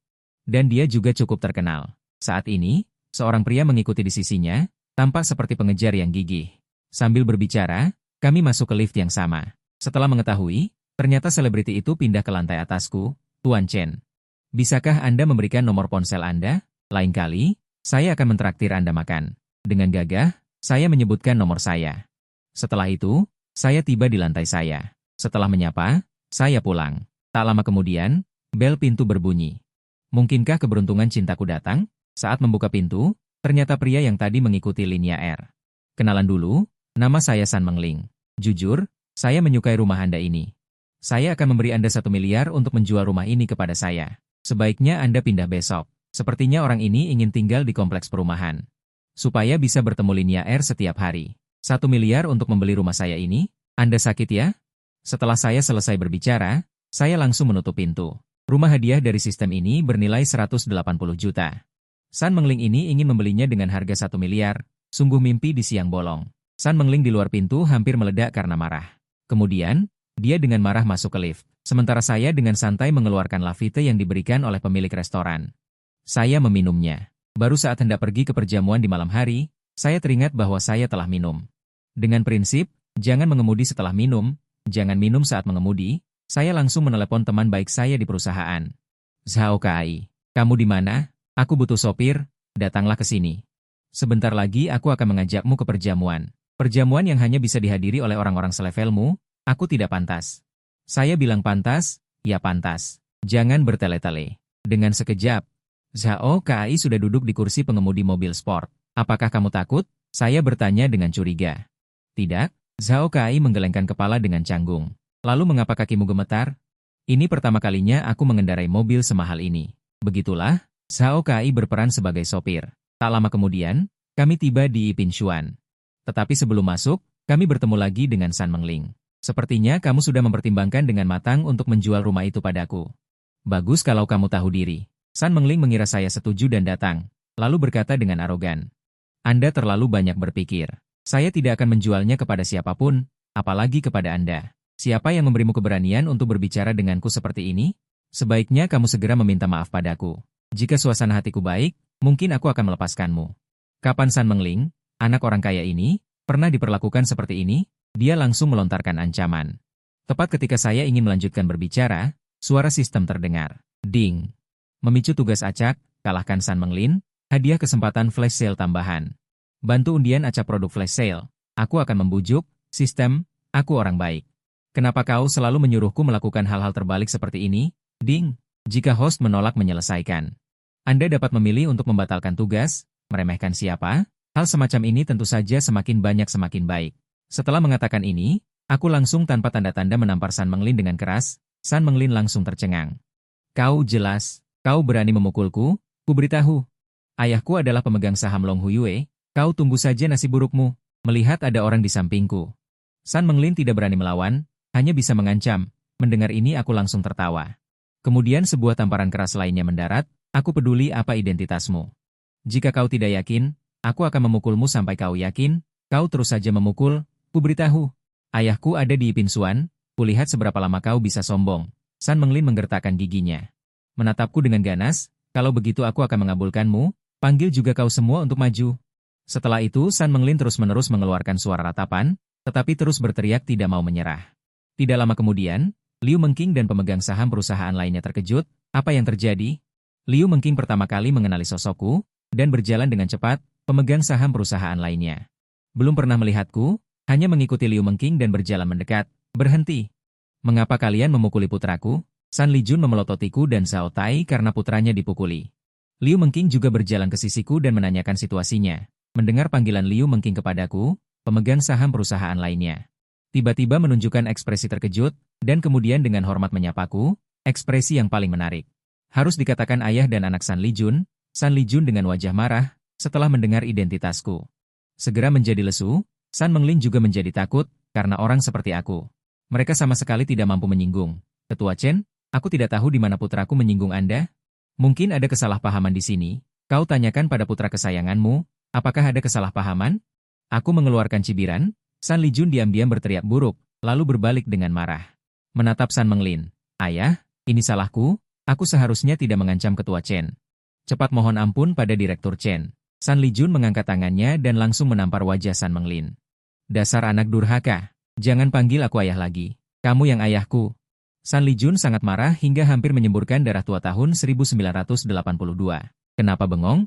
Speaker 1: Dan dia juga cukup terkenal. Saat ini, seorang pria mengikuti di sisinya, tampak seperti pengejar yang gigih. Sambil berbicara, kami masuk ke lift yang sama. Setelah mengetahui, ternyata selebriti itu pindah ke lantai atasku, Tuan Chen. Bisakah Anda memberikan nomor ponsel Anda? Lain kali, saya akan mentraktir Anda makan. Dengan gagah, saya menyebutkan nomor saya. Setelah itu, saya tiba di lantai saya. Setelah menyapa, saya pulang. Tak lama kemudian, bel pintu berbunyi. Mungkinkah keberuntungan cintaku datang? Saat membuka pintu, ternyata pria yang tadi mengikuti Linya R. Kenalan dulu, nama saya San Mengling. Jujur, saya menyukai rumah Anda ini. Saya akan memberi Anda 1 miliar untuk menjual rumah ini kepada saya. Sebaiknya Anda pindah besok. Sepertinya orang ini ingin tinggal di kompleks perumahan. Supaya bisa bertemu Linya R setiap hari. 1 miliar untuk membeli rumah saya ini? Anda sakit ya? Setelah saya selesai berbicara, saya langsung menutup pintu. Rumah hadiah dari sistem ini bernilai 180 juta. San Mengling ini ingin membelinya dengan harga 1 miliar. Sungguh mimpi di siang bolong. San Mengling di luar pintu hampir meledak karena marah. Kemudian, dia dengan marah masuk ke lift. Sementara saya dengan santai mengeluarkan lavite yang diberikan oleh pemilik restoran. Saya meminumnya. Baru saat hendak pergi ke perjamuan di malam hari, saya teringat bahwa saya telah minum. Dengan prinsip, jangan mengemudi setelah minum, jangan minum saat mengemudi, saya langsung menelepon teman baik saya di perusahaan. Zhao Kai, kamu di mana? Aku butuh sopir, datanglah ke sini. Sebentar lagi aku akan mengajakmu ke perjamuan. Perjamuan yang hanya bisa dihadiri oleh orang-orang selevelmu, aku tidak pantas. Saya bilang pantas, ya pantas. Jangan bertele-tele. Dengan sekejap, Zhao Kai sudah duduk di kursi pengemudi mobil sport. Apakah kamu takut? Saya bertanya dengan curiga. Tidak, Zhao Kai menggelengkan kepala dengan canggung. Lalu mengapa kakimu gemetar? Ini pertama kalinya aku mengendarai mobil semahal ini. Begitulah, Zhao Kai berperan sebagai sopir. Tak lama kemudian, kami tiba di Yipinshuan. Tetapi sebelum masuk, kami bertemu lagi dengan San Mengling. Sepertinya kamu sudah mempertimbangkan dengan matang untuk menjual rumah itu padaku. Bagus kalau kamu tahu diri. San Mengling mengira saya setuju dan datang, lalu berkata dengan arogan. Anda terlalu banyak berpikir. Saya tidak akan menjualnya kepada siapapun, apalagi kepada Anda. Siapa yang memberimu keberanian untuk berbicara denganku seperti ini? Sebaiknya kamu segera meminta maaf padaku. Jika suasana hatiku baik, mungkin aku akan melepaskanmu. Kapan San Mengling, anak orang kaya ini, pernah diperlakukan seperti ini? Dia langsung melontarkan ancaman. Tepat ketika saya ingin melanjutkan berbicara, suara sistem terdengar. Ding. Memicu tugas acak, kalahkan San Mengling, hadiah kesempatan flash sale tambahan. Bantu undian acak produk flash sale. Aku akan membujuk, sistem, aku orang baik. Kenapa kau selalu menyuruhku melakukan hal-hal terbalik seperti ini? Ding. Jika host menolak menyelesaikan, Anda dapat memilih untuk membatalkan tugas, meremehkan siapa, hal semacam ini tentu saja semakin banyak semakin baik. Setelah mengatakan ini, aku langsung tanpa tanda-tanda menampar San Mengling dengan keras. San Mengling langsung tercengang. Kau jelas, kau berani memukulku, ku beritahu. Ayahku adalah pemegang saham Long Huyue, kau tunggu saja nasib burukmu, melihat ada orang di sampingku. San Mengling tidak berani melawan, hanya bisa mengancam. Mendengar ini aku langsung tertawa. Kemudian sebuah tamparan keras lainnya mendarat, aku peduli apa identitasmu. Jika kau tidak yakin, aku akan memukulmu sampai kau yakin, kau terus saja memukul, ku beritahu. Ayahku ada di Yipinshuan, kulihat seberapa lama kau bisa sombong. San Mengling menggertakkan giginya. Menatapku dengan ganas, kalau begitu aku akan mengabulkanmu, panggil juga kau semua untuk maju. Setelah itu San Menglin terus-menerus mengeluarkan suara ratapan, tetapi terus berteriak tidak mau menyerah. Tidak lama kemudian, Liu Mengking dan pemegang saham perusahaan lainnya terkejut. Apa yang terjadi? Liu Mengking pertama kali mengenali sosokku, dan berjalan dengan cepat, pemegang saham perusahaan lainnya. Belum pernah melihatku, hanya mengikuti Liu Mengking dan berjalan mendekat. Berhenti. Mengapa kalian memukuli putraku? San Lijun memelototiku dan Zhao Tai karena putranya dipukuli. Liu Mengking juga berjalan ke sisiku dan menanyakan situasinya. Mendengar panggilan Liu Mengking kepadaku, pemegang saham perusahaan lainnya tiba-tiba menunjukkan ekspresi terkejut, dan kemudian dengan hormat menyapaku, ekspresi yang paling menarik. Harus dikatakan ayah dan anak San Lijun dengan wajah marah, setelah mendengar identitasku. Segera menjadi lesu, San Menglin juga menjadi takut, karena orang seperti aku. Mereka sama sekali tidak mampu menyinggung. Ketua Chen, aku tidak tahu di mana putraku menyinggung Anda. Mungkin ada kesalahpahaman di sini. Kau tanyakan pada putra kesayanganmu, apakah ada kesalahpahaman? Aku mengeluarkan cibiran. San Lijun diam-diam berteriak buruk, lalu berbalik dengan marah. Menatap San Menglin. Ayah, ini salahku, aku seharusnya tidak mengancam Ketua Chen. Cepat mohon ampun pada Direktur Chen. San Lijun mengangkat tangannya dan langsung menampar wajah San Menglin. Dasar anak durhaka, jangan panggil aku ayah lagi. Kamu yang ayahku. San Lijun sangat marah hingga hampir menyemburkan darah tua tahun 1982. Kenapa bengong?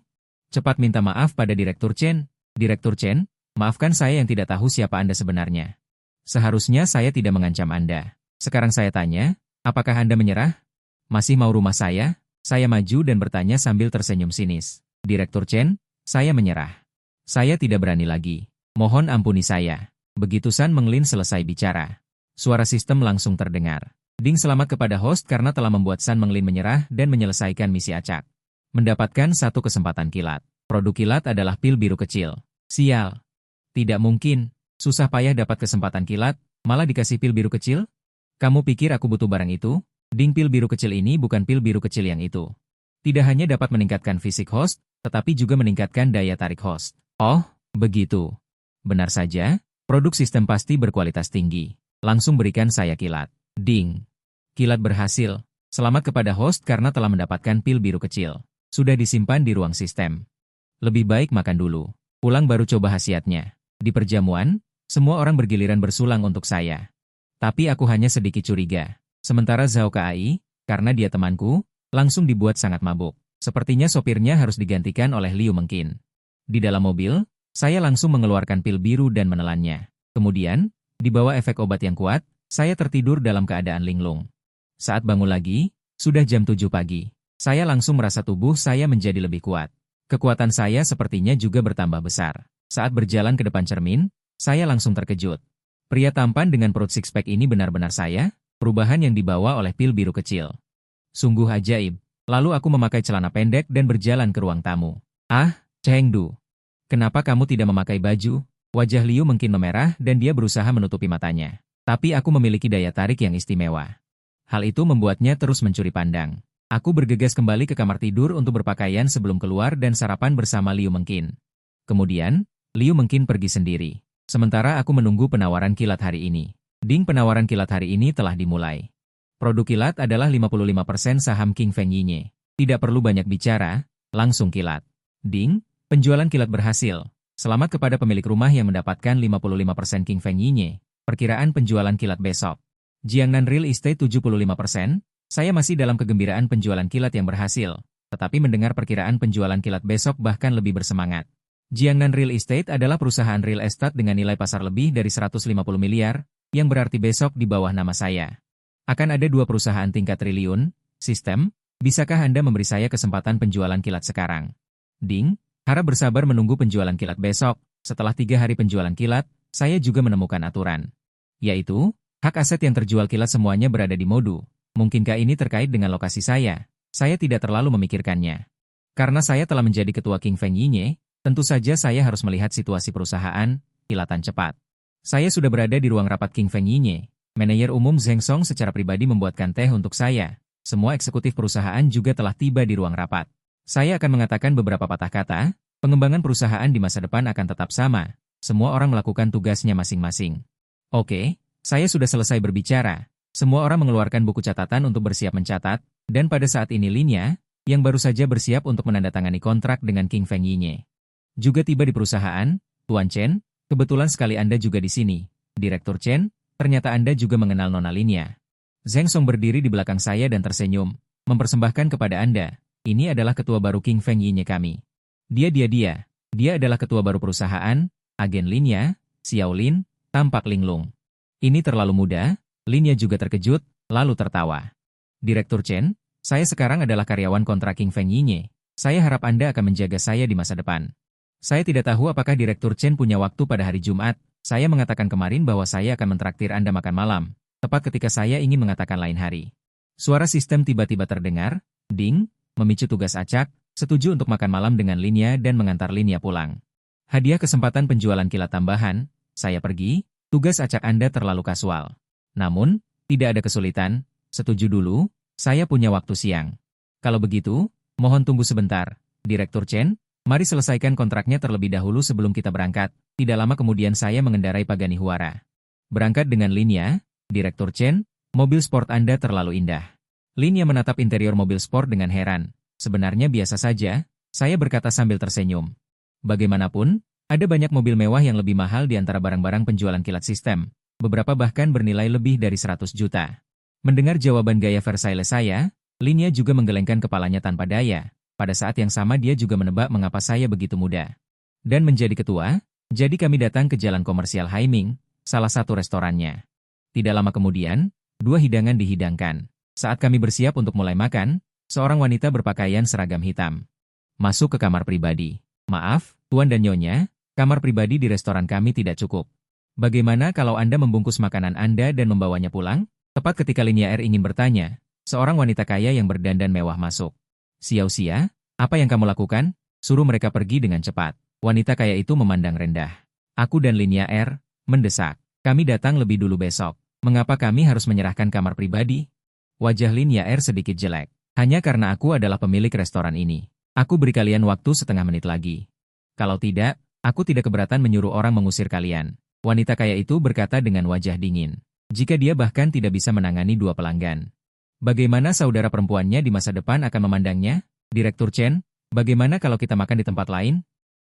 Speaker 1: Cepat minta maaf pada Direktur Chen. Direktur Chen, maafkan saya yang tidak tahu siapa Anda sebenarnya. Seharusnya saya tidak mengancam Anda. Sekarang saya tanya, apakah Anda menyerah? Masih mau rumah saya? Saya maju dan bertanya sambil tersenyum sinis. Direktur Chen, saya menyerah. Saya tidak berani lagi. Mohon ampuni saya. Begitu San Menglin selesai bicara, suara sistem langsung terdengar. Ding selamat kepada host karena telah membuat San Menglin menyerah dan menyelesaikan misi acak. Mendapatkan satu kesempatan kilat. Produk kilat adalah pil biru kecil. Sial. Tidak mungkin. Susah payah dapat kesempatan kilat, malah dikasih pil biru kecil? Kamu pikir aku butuh barang itu? Ding, pil biru kecil ini bukan pil biru kecil yang itu. Tidak hanya dapat meningkatkan fisik host, tetapi juga meningkatkan daya tarik host. Oh, begitu. Benar saja, produk sistem pasti berkualitas tinggi. Langsung berikan saya kilat. Ding. Kilat berhasil. Selamat kepada host karena telah mendapatkan pil biru kecil. Sudah disimpan di ruang sistem. Lebih baik makan dulu. Pulang baru coba khasiatnya. Di perjamuan, semua orang bergiliran bersulang untuk saya. Tapi aku hanya sedikit curiga. Sementara Zhao Kai, karena dia temanku, langsung dibuat sangat mabuk. Sepertinya sopirnya harus digantikan oleh Liu Mengkin. Di dalam mobil, saya langsung mengeluarkan pil biru dan menelannya. Kemudian, di bawah efek obat yang kuat, saya tertidur dalam keadaan linglung. Saat bangun lagi, sudah jam 7 pagi. Saya langsung merasa tubuh saya menjadi lebih kuat. Kekuatan saya sepertinya juga bertambah besar. Saat berjalan ke depan cermin, saya langsung terkejut. Pria tampan dengan perut six-pack ini benar-benar saya, perubahan yang dibawa oleh pil biru kecil. Sungguh ajaib. Lalu aku memakai celana pendek dan berjalan ke ruang tamu. Ah, Chengdu. Kenapa kamu tidak memakai baju? Wajah Liu Mengkin memerah dan dia berusaha menutupi matanya. Tapi aku memiliki daya tarik yang istimewa. Hal itu membuatnya terus mencuri pandang. Aku bergegas kembali ke kamar tidur untuk berpakaian sebelum keluar dan sarapan bersama Liu Mengkin. Kemudian, Liu Mengkin pergi sendiri. Sementara aku menunggu penawaran kilat hari ini. Ding, penawaran kilat hari ini telah dimulai. Produk kilat adalah 55% saham King Feng Yinye. Tidak perlu banyak bicara, langsung kilat. Ding, penjualan kilat berhasil. Selamat kepada pemilik rumah yang mendapatkan 55% King Feng Yinye. Perkiraan penjualan kilat besok. Jiangnan Real Estate 75%. Saya masih dalam kegembiraan penjualan kilat yang berhasil, tetapi mendengar perkiraan penjualan kilat besok bahkan lebih bersemangat. Jiangnan Real Estate adalah perusahaan real estate dengan nilai pasar lebih dari 150 miliar, yang berarti besok di bawah nama saya. Akan ada 2 perusahaan tingkat triliun, sistem, bisakah Anda memberi saya kesempatan penjualan kilat sekarang? Ding, harap bersabar menunggu penjualan kilat besok. Setelah 3 hari penjualan kilat, saya juga menemukan aturan. Yaitu, hak aset yang terjual kilat semuanya berada di Modu. Mungkinkah ini terkait dengan lokasi saya? Saya tidak terlalu memikirkannya. Karena saya telah menjadi ketua King Feng Yinye, tentu saja saya harus melihat situasi perusahaan, kilatan cepat. Saya sudah berada di ruang rapat King Feng Yinye. Manajer umum Zheng Song secara pribadi membuatkan teh untuk saya. Semua eksekutif perusahaan juga telah tiba di ruang rapat. Saya akan mengatakan beberapa patah kata, pengembangan perusahaan di masa depan akan tetap sama. Semua orang melakukan tugasnya masing-masing. Oke, saya sudah selesai berbicara. Semua orang mengeluarkan buku catatan untuk bersiap mencatat, dan pada saat ini Linya, yang baru saja bersiap untuk menandatangani kontrak dengan King Feng Yinye. Juga tiba di perusahaan, Tuan Chen, kebetulan sekali Anda juga di sini. Direktur Chen, ternyata Anda juga mengenal Nona Linya. Zheng Song berdiri di belakang saya dan tersenyum, mempersembahkan kepada Anda. Ini adalah ketua baru King Feng Yinye kami. Dia. Dia adalah ketua baru perusahaan, agen Linya, Xiao Lin, tampak linglung. Ini terlalu muda, Linya juga terkejut, lalu tertawa. Direktur Chen, saya sekarang adalah karyawan kontrak King Feng Yinye. Saya harap Anda akan menjaga saya di masa depan. Saya tidak tahu apakah Direktur Chen punya waktu pada hari Jumat. Saya mengatakan kemarin bahwa saya akan mentraktir Anda makan malam, tepat ketika saya ingin mengatakan lain hari. Suara sistem tiba-tiba terdengar, ding, memicu tugas acak, setuju untuk makan malam dengan Linya dan mengantar Linya pulang. Hadiah kesempatan penjualan kilat tambahan, saya pergi, tugas acak Anda terlalu kasual. Namun, tidak ada kesulitan, setuju dulu, saya punya waktu siang. Kalau begitu, mohon tunggu sebentar, Direktur Chen, mari selesaikan kontraknya terlebih dahulu sebelum kita berangkat. Tidak lama kemudian saya mengendarai Pagani Huara. Berangkat dengan Linya, Direktur Chen, mobil sport Anda terlalu indah. Linya menatap interior mobil sport dengan heran. Sebenarnya biasa saja, saya berkata sambil tersenyum. Bagaimanapun, ada banyak mobil mewah yang lebih mahal di antara barang-barang penjualan kilat sistem. Beberapa bahkan bernilai lebih dari 100 juta. Mendengar jawaban gaya Versailles saya, Linya juga menggelengkan kepalanya tanpa daya. Pada saat yang sama dia juga menebak mengapa saya begitu muda. Dan menjadi ketua, jadi kami datang ke Jalan Komersial Haiming, salah satu restorannya. Tidak lama kemudian, 2 hidangan dihidangkan. Saat kami bersiap untuk mulai makan, seorang wanita berpakaian seragam hitam masuk ke kamar pribadi. Maaf, Tuan dan Nyonya, kamar pribadi di restoran kami tidak cukup. Bagaimana kalau Anda membungkus makanan Anda dan membawanya pulang? Tepat ketika Linya R ingin bertanya, seorang wanita kaya yang berdandan mewah masuk. Xiao Xia, apa yang kamu lakukan? Suruh mereka pergi dengan cepat. Wanita kaya itu memandang rendah. Aku dan Linya R mendesak. Kami datang lebih dulu besok. Mengapa kami harus menyerahkan kamar pribadi? Wajah Linya R sedikit jelek. Hanya karena aku adalah pemilik restoran ini. Aku beri kalian waktu setengah menit lagi. Kalau tidak, aku tidak keberatan menyuruh orang mengusir kalian. Wanita kaya itu berkata dengan wajah dingin. Jika dia bahkan tidak bisa menangani 2 pelanggan. Bagaimana saudara perempuannya di masa depan akan memandangnya? Direktur Chen, bagaimana kalau kita makan di tempat lain?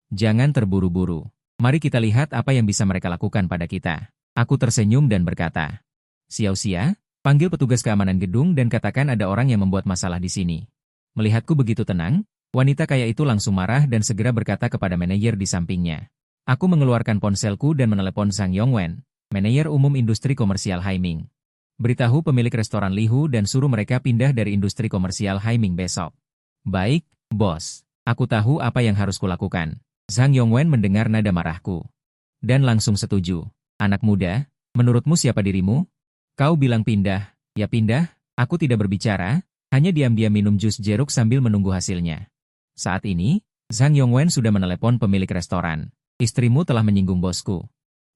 Speaker 1: Jangan terburu-buru. Mari kita lihat apa yang bisa mereka lakukan pada kita. Aku tersenyum dan berkata. Xiao Xia, panggil petugas keamanan gedung dan katakan ada orang yang membuat masalah di sini. Melihatku begitu tenang, wanita kaya itu langsung marah dan segera berkata kepada manajer di sampingnya. Aku mengeluarkan ponselku dan menelepon Zhang Yongwen, manajer umum industri komersial Haiming. Beritahu pemilik restoran Lihu dan suruh mereka pindah dari industri komersial Haiming besok. Baik, bos. Aku tahu apa yang harus kulakukan. Zhang Yongwen mendengar nada marahku. Dan langsung setuju. Anak muda, menurutmu siapa dirimu? Kau bilang pindah. Ya pindah, aku tidak berbicara, hanya diam-diam minum jus jeruk sambil menunggu hasilnya. Saat ini, Zhang Yongwen sudah menelepon pemilik restoran. Istrimu telah menyinggung bosku.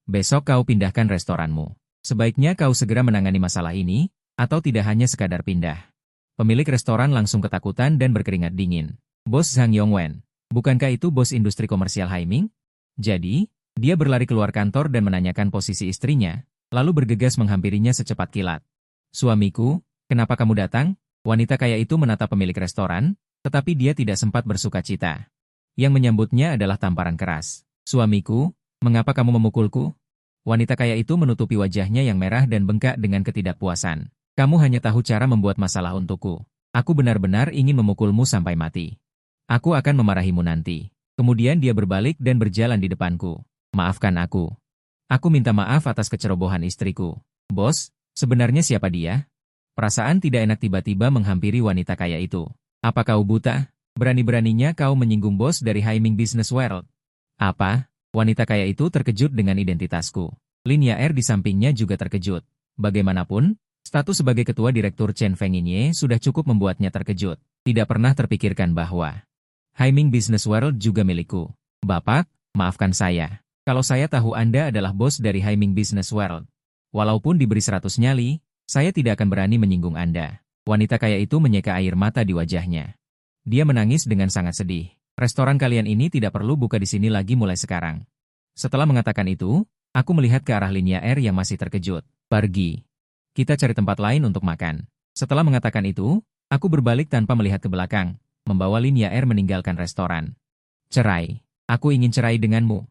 Speaker 1: Besok kau pindahkan restoranmu. Sebaiknya kau segera menangani masalah ini, atau tidak hanya sekadar pindah. Pemilik restoran langsung ketakutan dan berkeringat dingin. Bos Zhang Yongwen, bukankah itu bos industri komersial Haiming? Jadi, dia berlari keluar kantor dan menanyakan posisi istrinya, lalu bergegas menghampirinya secepat kilat. Suamiku, kenapa kamu datang? Wanita kaya itu menatap pemilik restoran, tetapi dia tidak sempat bersuka cita. Yang menyambutnya adalah tamparan keras. Suamiku, mengapa kamu memukulku? Wanita kaya itu menutupi wajahnya yang merah dan bengkak dengan ketidakpuasan. Kamu hanya tahu cara membuat masalah untukku. Aku benar-benar ingin memukulmu sampai mati. Aku akan memarahimu nanti. Kemudian dia berbalik dan berjalan di depanku. Maafkan aku. Aku minta maaf atas kecerobohan istriku. Bos, sebenarnya siapa dia? Perasaan tidak enak tiba-tiba menghampiri wanita kaya itu. Apa kau buta? Berani-beraninya kau menyinggung bos dari Haiming Business World. Apa? Wanita kaya itu terkejut dengan identitasku. Linya R di sampingnya juga terkejut. Bagaimanapun, status sebagai ketua direktur Chen Feng Yinye sudah cukup membuatnya terkejut. Tidak pernah terpikirkan bahwa Haiming Business World juga milikku. Bapak, maafkan saya. Kalau saya tahu Anda adalah bos dari Haiming Business World. Walaupun diberi 100 nyali, saya tidak akan berani menyinggung Anda. Wanita kaya itu menyeka air mata di wajahnya. Dia menangis dengan sangat sedih. Restoran kalian ini tidak perlu buka di sini lagi mulai sekarang. Setelah mengatakan itu, aku melihat ke arah Linya R yang masih terkejut. Pergi. Kita cari tempat lain untuk makan. Setelah mengatakan itu, aku berbalik tanpa melihat ke belakang, membawa Linya R meninggalkan restoran. Cerai. Aku ingin cerai denganmu.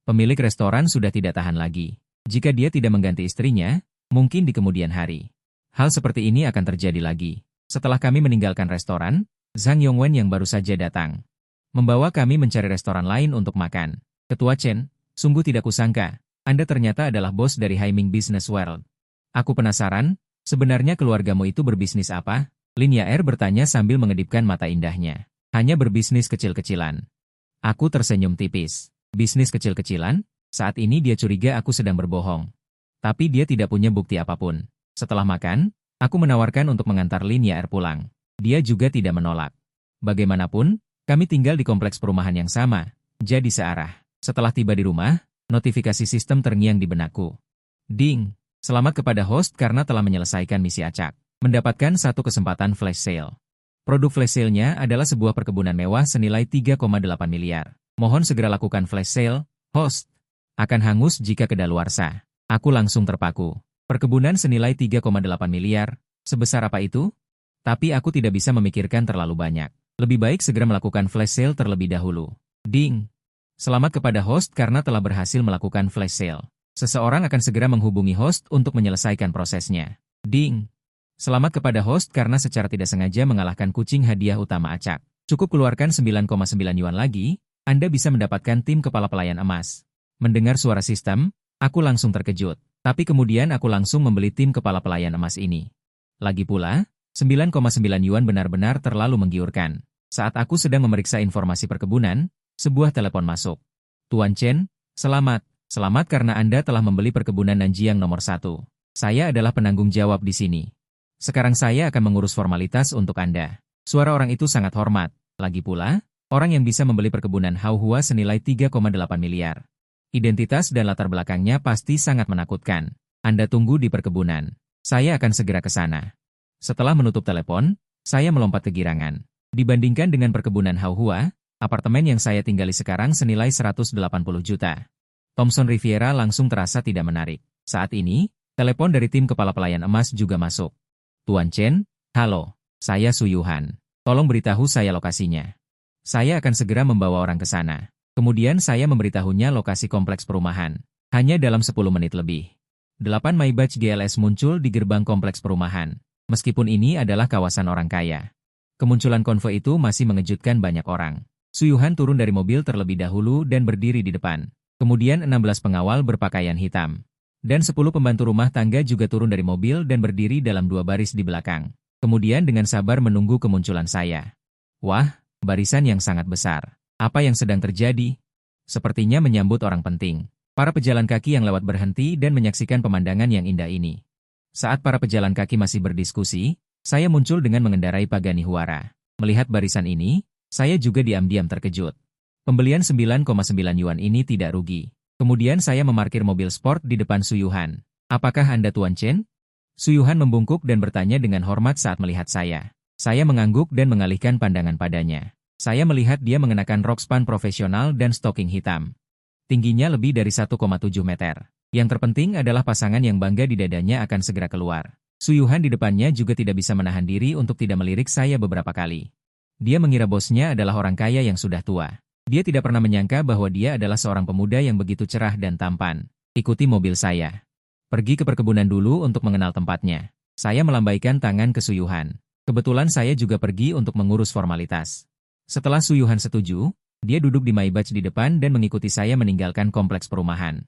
Speaker 1: Pemilik restoran sudah tidak tahan lagi. Jika dia tidak mengganti istrinya, mungkin di kemudian hari hal seperti ini akan terjadi lagi. Setelah kami meninggalkan restoran, Zhang Yongwen yang baru saja datang membawa kami mencari restoran lain untuk makan. Ketua Chen, sungguh tidak kusangka, Anda ternyata adalah bos dari Haiming Business World. Aku penasaran, sebenarnya keluargamu itu berbisnis apa? Lin Yaer bertanya sambil mengedipkan mata indahnya. Hanya berbisnis kecil-kecilan. Aku tersenyum tipis. Bisnis kecil-kecilan? Saat ini dia curiga aku sedang berbohong. Tapi dia tidak punya bukti apapun. Setelah makan, aku menawarkan untuk mengantar Lin Yaer pulang. Dia juga tidak menolak. Bagaimanapun, kami tinggal di kompleks perumahan yang sama, jadi searah. Setelah tiba di rumah, notifikasi sistem terngiang di benakku. Ding! Selamat kepada host karena telah menyelesaikan misi acak. Mendapatkan satu kesempatan flash sale. Produk flash sale-nya adalah sebuah perkebunan mewah senilai 3,8 miliar. Mohon segera lakukan flash sale, host. Akan hangus jika kedaluarsa. Aku langsung terpaku. Perkebunan senilai 3,8 miliar, sebesar apa itu? Tapi aku tidak bisa memikirkan terlalu banyak. Lebih baik segera melakukan flash sale terlebih dahulu. Ding! Selamat kepada host karena telah berhasil melakukan flash sale. Seseorang akan segera menghubungi host untuk menyelesaikan prosesnya. Ding! Selamat kepada host karena secara tidak sengaja mengalahkan kucing hadiah utama acak. Cukup keluarkan 9,9 yuan lagi, Anda bisa mendapatkan tim kepala pelayan emas. Mendengar suara sistem, aku langsung terkejut. Tapi kemudian aku langsung membeli tim kepala pelayan emas ini. Lagi pula, 9,9 yuan benar-benar terlalu menggiurkan. Saat aku sedang memeriksa informasi perkebunan, sebuah telepon masuk. Tuan Chen, selamat. Selamat karena Anda telah membeli perkebunan Nanjiang nomor 1. Saya adalah penanggung jawab di sini. Sekarang saya akan mengurus formalitas untuk Anda. Suara orang itu sangat hormat. Lagi pula, orang yang bisa membeli perkebunan Hauhua senilai 3,8 miliar. Identitas dan latar belakangnya pasti sangat menakutkan. Anda tunggu di perkebunan. Saya akan segera ke sana. Setelah menutup telepon, saya melompat kegirangan. Dibandingkan dengan perkebunan Hauhua, apartemen yang saya tinggali sekarang senilai 180 juta. Thomson Riviera langsung terasa tidak menarik. Saat ini, telepon dari tim kepala pelayan emas juga masuk. Tuan Chen, halo, saya Su Yuhan. Tolong beritahu saya lokasinya. Saya akan segera membawa orang ke sana. Kemudian saya memberitahunya lokasi kompleks perumahan. Hanya dalam 10 menit lebih. 8 Maybach GLS muncul di gerbang kompleks perumahan. Meskipun ini adalah kawasan orang kaya. Kemunculan konvoi itu masih mengejutkan banyak orang. Su Yuhan turun dari mobil terlebih dahulu dan berdiri di depan. Kemudian 16 pengawal berpakaian hitam. Dan 10 pembantu rumah tangga juga turun dari mobil dan berdiri dalam 2 baris di belakang. Kemudian dengan sabar menunggu kemunculan saya. Wah, barisan yang sangat besar. Apa yang sedang terjadi? Sepertinya menyambut orang penting. Para pejalan kaki yang lewat berhenti dan menyaksikan pemandangan yang indah ini. Saat para pejalan kaki masih berdiskusi, saya muncul dengan mengendarai Pagani Huara. Melihat barisan ini, saya juga diam-diam terkejut. Pembelian 9,9 yuan ini tidak rugi. Kemudian saya memarkir mobil sport di depan Su Yuhan. Apakah Anda Tuan Chen? Su Yuhan membungkuk dan bertanya dengan hormat saat melihat saya. Saya mengangguk dan mengalihkan pandangan padanya. Saya melihat dia mengenakan rok span profesional dan stoking hitam. Tingginya lebih dari 1,7 meter. Yang terpenting adalah pasangan yang bangga di dadanya akan segera keluar. Su Yuhan di depannya juga tidak bisa menahan diri untuk tidak melirik saya beberapa kali. Dia mengira bosnya adalah orang kaya yang sudah tua. Dia tidak pernah menyangka bahwa dia adalah seorang pemuda yang begitu cerah dan tampan. Ikuti mobil saya. Pergi ke perkebunan dulu untuk mengenal tempatnya. Saya melambaikan tangan ke Su Yuhan. Kebetulan saya juga pergi untuk mengurus formalitas. Setelah Su Yuhan setuju, dia duduk di Maybach di depan dan mengikuti saya meninggalkan kompleks perumahan.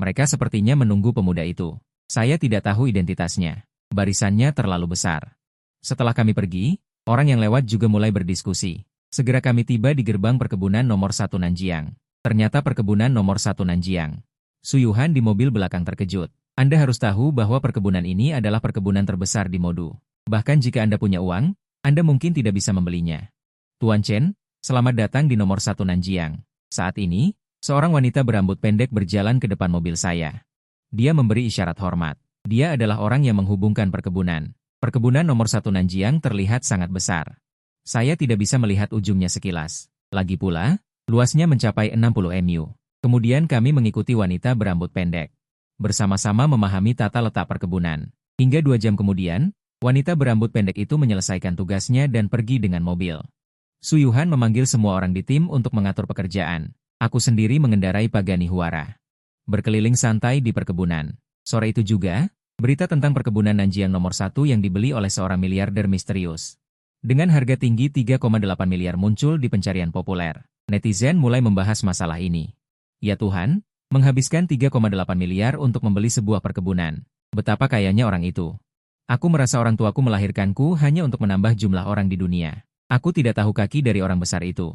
Speaker 1: Mereka sepertinya menunggu pemuda itu. Saya tidak tahu identitasnya. Barisannya terlalu besar. Setelah kami pergi, orang yang lewat juga mulai berdiskusi. Segera kami tiba di gerbang perkebunan nomor 1 Nanjiang. Ternyata perkebunan nomor 1 Nanjiang. Su Yuhan di mobil belakang terkejut. Anda harus tahu bahwa perkebunan ini adalah perkebunan terbesar di Modu. Bahkan jika Anda punya uang, Anda mungkin tidak bisa membelinya. Tuan Chen, selamat datang di nomor 1 Nanjiang. Saat ini, seorang wanita berambut pendek berjalan ke depan mobil saya. Dia memberi isyarat hormat. Dia adalah orang yang menghubungkan perkebunan. Perkebunan nomor 1 Nanjiang terlihat sangat besar. Saya tidak bisa melihat ujungnya sekilas. Lagi pula, luasnya mencapai 60 mu. Kemudian kami mengikuti wanita berambut pendek. Bersama-sama memahami tata letak perkebunan. Hingga 2 jam kemudian, wanita berambut pendek itu menyelesaikan tugasnya dan pergi dengan mobil. Su Yuhan memanggil semua orang di tim untuk mengatur pekerjaan. Aku sendiri mengendarai Pagani Huara. Berkeliling santai di perkebunan. Sore itu juga, berita tentang perkebunan Nanjiang nomor 1 yang dibeli oleh seorang miliarder misterius. Dengan harga tinggi 3,8 miliar muncul di pencarian populer. Netizen mulai membahas masalah ini. Ya Tuhan, menghabiskan 3,8 miliar untuk membeli sebuah perkebunan. Betapa kayanya orang itu. Aku merasa orang tuaku melahirkanku hanya untuk menambah jumlah orang di dunia. Aku tidak tahu kaki dari orang besar itu.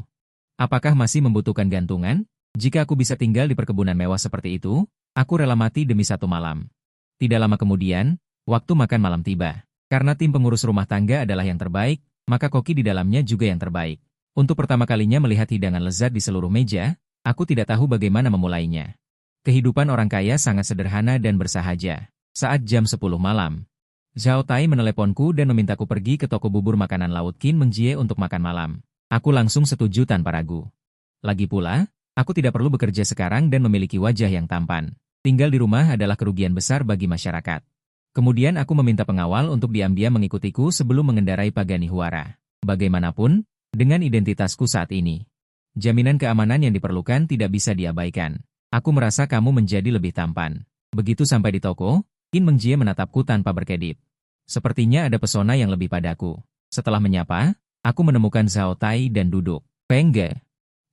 Speaker 1: Apakah masih membutuhkan gantungan? Jika aku bisa tinggal di perkebunan mewah seperti itu, aku rela mati demi 1 malam. Tidak lama kemudian, waktu makan malam tiba. Karena tim pengurus rumah tangga adalah yang terbaik, maka koki di dalamnya juga yang terbaik. Untuk pertama kalinya melihat hidangan lezat di seluruh meja, aku tidak tahu bagaimana memulainya. Kehidupan orang kaya sangat sederhana dan bersahaja. Saat jam 10 malam, Zhao Tai meneleponku dan memintaku pergi ke toko bubur makanan laut Qin Mengjie untuk makan malam. Aku langsung setuju tanpa ragu. Lagi pula, aku tidak perlu bekerja sekarang dan memiliki wajah yang tampan. Tinggal di rumah adalah kerugian besar bagi masyarakat. Kemudian aku meminta pengawal untuk diam-diam mengikutiku sebelum mengendarai Pagani Huara. Bagaimanapun, dengan identitasku saat ini, jaminan keamanan yang diperlukan tidak bisa diabaikan. Aku merasa kamu menjadi lebih tampan. Begitu sampai di toko, Qin Mengjie menatapku tanpa berkedip. Sepertinya ada pesona yang lebih padaku. Setelah menyapa, aku menemukan Zhao Tai dan duduk. Pengge,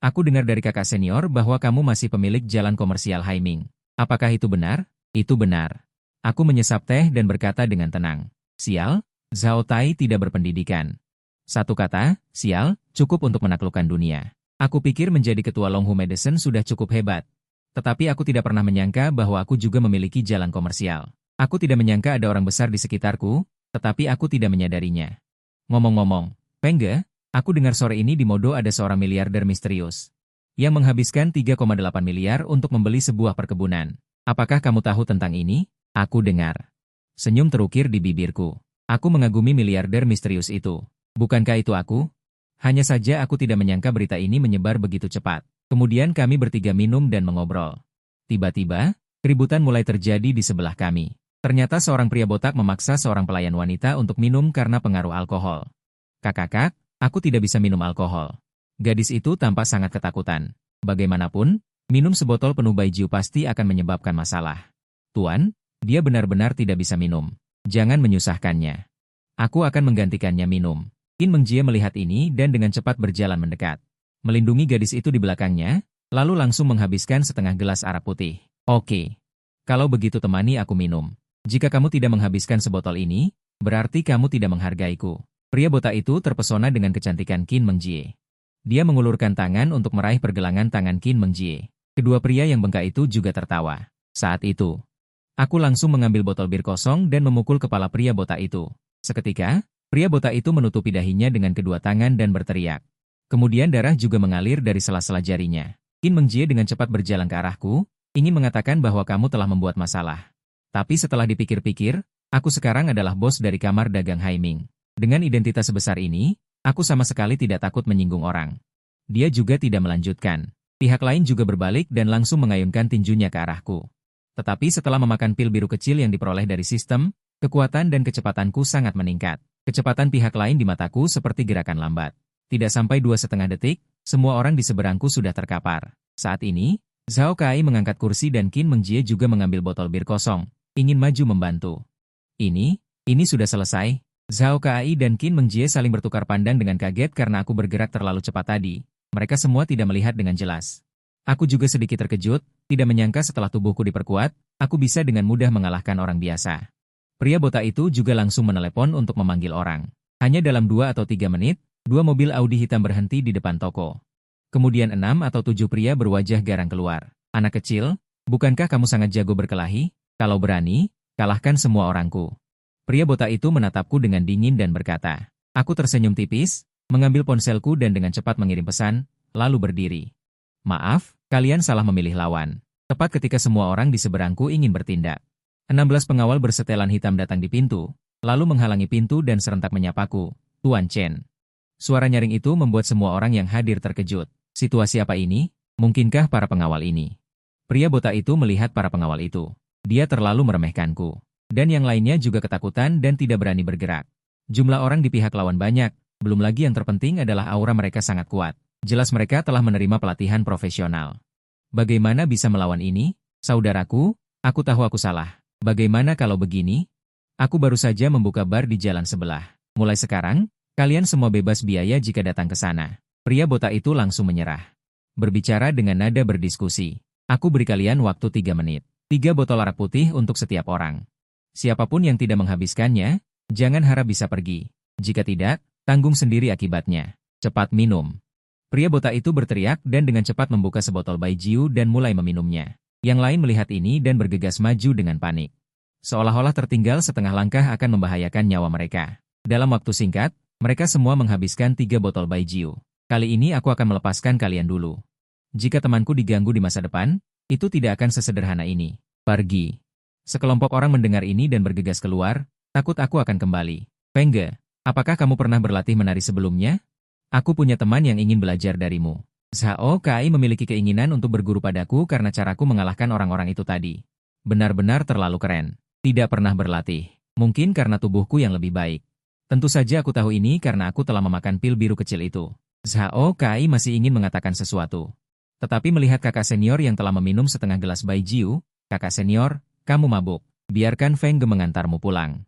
Speaker 1: aku dengar dari kakak senior bahwa kamu masih pemilik jalan komersial Haiming. Apakah itu benar? Itu benar. Aku menyesap teh dan berkata dengan tenang. Sial, Zhao Tai tidak berpendidikan. Satu kata, sial, cukup untuk menaklukkan dunia. Aku pikir menjadi ketua Longhu Medicine sudah cukup hebat. Tetapi aku tidak pernah menyangka bahwa aku juga memiliki jalan komersial. Aku tidak menyangka ada orang besar di sekitarku, tetapi aku tidak menyadarinya. Ngomong-ngomong, Pengge, aku dengar sore ini di Modo ada seorang miliarder misterius yang menghabiskan 3,8 miliar untuk membeli sebuah perkebunan. Apakah kamu tahu tentang ini? Aku dengar. Senyum terukir di bibirku. Aku mengagumi miliarder misterius itu. Bukankah itu aku? Hanya saja aku tidak menyangka berita ini menyebar begitu cepat. Kemudian kami bertiga minum dan mengobrol. Tiba-tiba, keributan mulai terjadi di sebelah kami. Ternyata seorang pria botak memaksa seorang pelayan wanita untuk minum karena pengaruh alkohol. Kakak, aku tidak bisa minum alkohol. Gadis itu tampak sangat ketakutan. Bagaimanapun, minum sebotol penuh baijiu pasti akan menyebabkan masalah. Tuan, dia benar-benar tidak bisa minum. Jangan menyusahkannya. Aku akan menggantikannya minum. Qin Mengjie melihat ini dan dengan cepat berjalan mendekat. Melindungi gadis itu di belakangnya, lalu langsung menghabiskan setengah gelas arak putih. Oke. Kalau begitu temani aku minum. Jika kamu tidak menghabiskan sebotol ini, berarti kamu tidak menghargaiku. Pria botak itu terpesona dengan kecantikan Qin Mengjie. Dia mengulurkan tangan untuk meraih pergelangan tangan Qin Mengjie. Kedua pria yang bengkak itu juga tertawa. Saat itu, aku langsung mengambil botol bir kosong dan memukul kepala pria botak itu. Seketika, pria botak itu menutupi dahinya dengan kedua tangan dan berteriak. Kemudian darah juga mengalir dari sela-sela jarinya. Qin Mengjie dengan cepat berjalan ke arahku, ingin mengatakan bahwa kamu telah membuat masalah. Tapi setelah dipikir-pikir, aku sekarang adalah bos dari kamar dagang Haiming. Dengan identitas sebesar ini, aku sama sekali tidak takut menyinggung orang. Dia juga tidak melanjutkan. Pihak lain juga berbalik dan langsung mengayunkan tinjunya ke arahku. Tetapi setelah memakan pil biru kecil yang diperoleh dari sistem, kekuatan dan kecepatanku sangat meningkat. Kecepatan pihak lain di mataku seperti gerakan lambat. Tidak sampai 2,5 detik, semua orang di seberangku sudah terkapar. Saat ini, Zhao Kai mengangkat kursi dan Qin Mengjie juga mengambil botol bir kosong, ingin maju membantu. Ini sudah selesai. Zhao Kai dan Qin Mengjie saling bertukar pandang dengan kaget karena aku bergerak terlalu cepat tadi. Mereka semua tidak melihat dengan jelas. Aku juga sedikit terkejut, tidak menyangka setelah tubuhku diperkuat, aku bisa dengan mudah mengalahkan orang biasa. Pria botak itu juga langsung menelepon untuk memanggil orang. Hanya dalam 2 atau 3 menit, 2 mobil Audi hitam berhenti di depan toko. Kemudian 6 atau 7 pria berwajah garang keluar. Anak kecil, bukankah kamu sangat jago berkelahi? Kalau berani, kalahkan semua orangku. Pria botak itu menatapku dengan dingin dan berkata. Aku tersenyum tipis, mengambil ponselku dan dengan cepat mengirim pesan, lalu berdiri. Maaf, kalian salah memilih lawan. Tepat ketika semua orang di seberangku ingin bertindak. 16 pengawal bersetelan hitam datang di pintu, lalu menghalangi pintu dan serentak menyapaku, Tuan Chen. Suara nyaring itu membuat semua orang yang hadir terkejut. Situasi apa ini? Mungkinkah para pengawal ini? Pria botak itu melihat para pengawal itu. Dia terlalu meremehkanku. Dan yang lainnya juga ketakutan dan tidak berani bergerak. Jumlah orang di pihak lawan banyak, belum lagi yang terpenting adalah aura mereka sangat kuat. Jelas mereka telah menerima pelatihan profesional. Bagaimana bisa melawan ini? Saudaraku, aku tahu aku salah. Bagaimana kalau begini? Aku baru saja membuka bar di jalan sebelah. Mulai sekarang, kalian semua bebas biaya jika datang ke sana. Pria botak itu langsung menyerah. Berbicara dengan nada berdiskusi. Aku beri kalian waktu 3 menit. 3 botol arak putih untuk setiap orang. Siapapun yang tidak menghabiskannya, jangan harap bisa pergi. Jika tidak, tanggung sendiri akibatnya. Cepat minum. Pria botak itu berteriak dan dengan cepat membuka sebotol baijiu dan mulai meminumnya. Yang lain melihat ini dan bergegas maju dengan panik. Seolah-olah tertinggal setengah langkah akan membahayakan nyawa mereka. Dalam waktu singkat, mereka semua menghabiskan 3 botol baijiu. Kali ini aku akan melepaskan kalian dulu. Jika temanku diganggu di masa depan, itu tidak akan sesederhana ini. Pergi. Sekelompok orang mendengar ini dan bergegas keluar, takut aku akan kembali. Fengge, apakah kamu pernah berlatih menari sebelumnya? Aku punya teman yang ingin belajar darimu. Zhao Kai memiliki keinginan untuk berguru padaku karena caraku mengalahkan orang-orang itu tadi. Benar-benar terlalu keren. Tidak pernah berlatih. Mungkin karena tubuhku yang lebih baik. Tentu saja aku tahu ini karena aku telah memakan pil biru kecil itu. Zhao Kai masih ingin mengatakan sesuatu. Tetapi melihat kakak senior yang telah meminum setengah gelas baijiu, kakak senior, kamu mabuk. Biarkan Feng Ge mengantarmu pulang.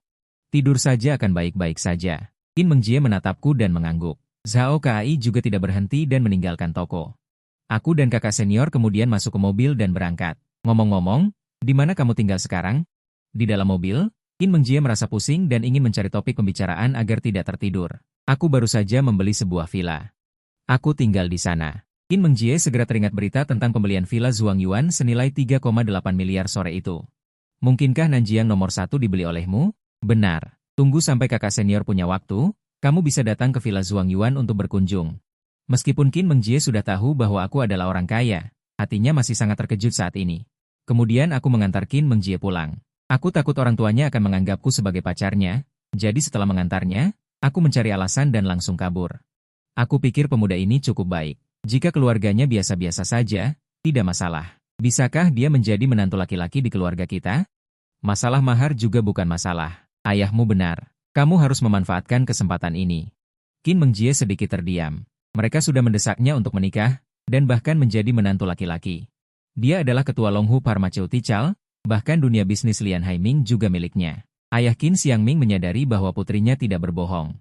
Speaker 1: Tidur saja akan baik-baik saja. Qin Mengjie menatapku dan mengangguk. Zhao Kai juga tidak berhenti dan meninggalkan toko. Aku dan kakak senior kemudian masuk ke mobil dan berangkat. Ngomong-ngomong, di mana kamu tinggal sekarang? Di dalam mobil, Qin Mengjie merasa pusing dan ingin mencari topik pembicaraan agar tidak tertidur. Aku baru saja membeli sebuah villa. Aku tinggal di sana. Qin Mengjie segera teringat berita tentang pembelian villa Zhuang Yuan senilai 3,8 miliar sore itu. Mungkinkah Nanjiang nomor 1 dibeli olehmu? Benar. Tunggu sampai kakak senior punya waktu, kamu bisa datang ke villa Zhuang Yuan untuk berkunjung. Meskipun Qin Mengjie sudah tahu bahwa aku adalah orang kaya, hatinya masih sangat terkejut saat ini. Kemudian aku mengantar Qin Mengjie pulang. Aku takut orang tuanya akan menganggapku sebagai pacarnya, jadi setelah mengantarnya, aku mencari alasan dan langsung kabur. Aku pikir pemuda ini cukup baik. Jika keluarganya biasa-biasa saja, tidak masalah. Bisakah dia menjadi menantu laki-laki di keluarga kita? Masalah mahar juga bukan masalah. Ayahmu benar. Kamu harus memanfaatkan kesempatan ini. Qin Mengjie sedikit terdiam. Mereka sudah mendesaknya untuk menikah, dan bahkan menjadi menantu laki-laki. Dia adalah ketua Longhu Pharmaceutical, bahkan dunia bisnis Lian Haiming juga miliknya. Ayah Qin Xiangming menyadari bahwa putrinya tidak berbohong.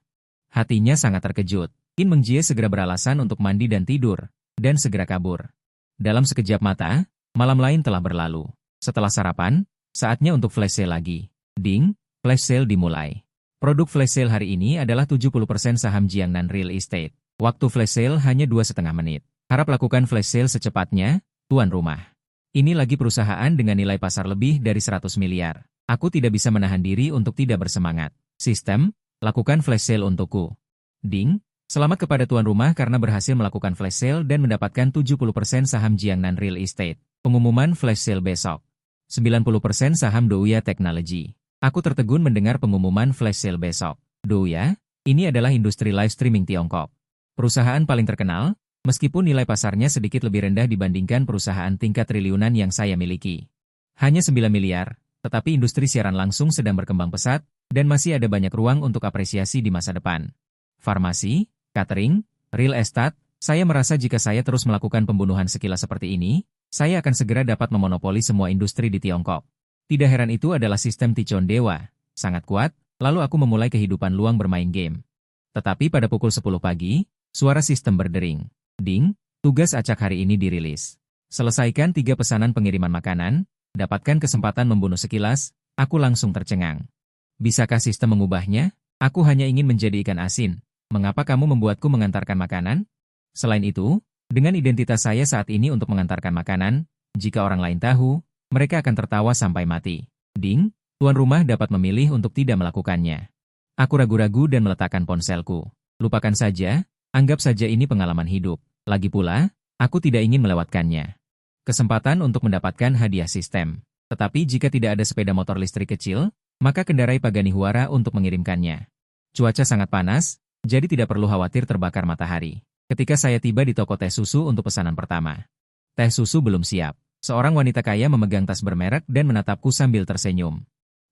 Speaker 1: Hatinya sangat terkejut. Qin Mengjie segera beralasan untuk mandi dan tidur, dan segera kabur. Dalam sekejap mata, malam lain telah berlalu. Setelah sarapan, saatnya untuk flash sale lagi. Ding, flash sale dimulai. Produk flash sale hari ini adalah 70% saham Jiangnan Real Estate. Waktu flash sale hanya 2,5 menit. Harap lakukan flash sale secepatnya, tuan rumah. Ini lagi perusahaan dengan nilai pasar lebih dari 100 miliar. Aku tidak bisa menahan diri untuk tidak bersemangat. Sistem, lakukan flash sale untukku. Ding, selamat kepada tuan rumah karena berhasil melakukan flash sale dan mendapatkan 70% saham Jiangnan Real Estate. Pengumuman flash sale besok. 90% saham Douya Technology. Aku tertegun mendengar pengumuman flash sale besok. Douya, ini adalah industri live streaming Tiongkok. Perusahaan paling terkenal, meskipun nilai pasarnya sedikit lebih rendah dibandingkan perusahaan tingkat triliunan yang saya miliki. Hanya 9 miliar, tetapi industri siaran langsung sedang berkembang pesat, dan masih ada banyak ruang untuk apresiasi di masa depan. Farmasi, catering, real estate, saya merasa jika saya terus melakukan pembunuhan sekilas seperti ini, saya akan segera dapat memonopoli semua industri di Tiongkok. Tidak heran itu adalah sistem Tichon Dewa, sangat kuat, lalu aku memulai kehidupan luang bermain game. Tetapi pada pukul 10 pagi, suara sistem berdering. Ding, tugas acak hari ini dirilis. Selesaikan 3 pesanan pengiriman makanan, dapatkan kesempatan membunuh sekilas, aku langsung tercengang. Bisakah sistem mengubahnya? Aku hanya ingin menjadi ikan asin. Mengapa kamu membuatku mengantarkan makanan? Selain itu, dengan identitas saya saat ini untuk mengantarkan makanan, jika orang lain tahu, mereka akan tertawa sampai mati. Ding, tuan rumah dapat memilih untuk tidak melakukannya. Aku ragu-ragu dan meletakkan ponselku. Lupakan saja, anggap saja ini pengalaman hidup. Lagi pula, aku tidak ingin melewatkannya. Kesempatan untuk mendapatkan hadiah sistem. Tetapi jika tidak ada sepeda motor listrik kecil, maka kendarai Paganihuara untuk mengirimkannya. Cuaca sangat panas, jadi tidak perlu khawatir terbakar matahari. Ketika saya tiba di toko teh susu untuk pesanan pertama. Teh susu belum siap. Seorang wanita kaya memegang tas bermerek dan menatapku sambil tersenyum.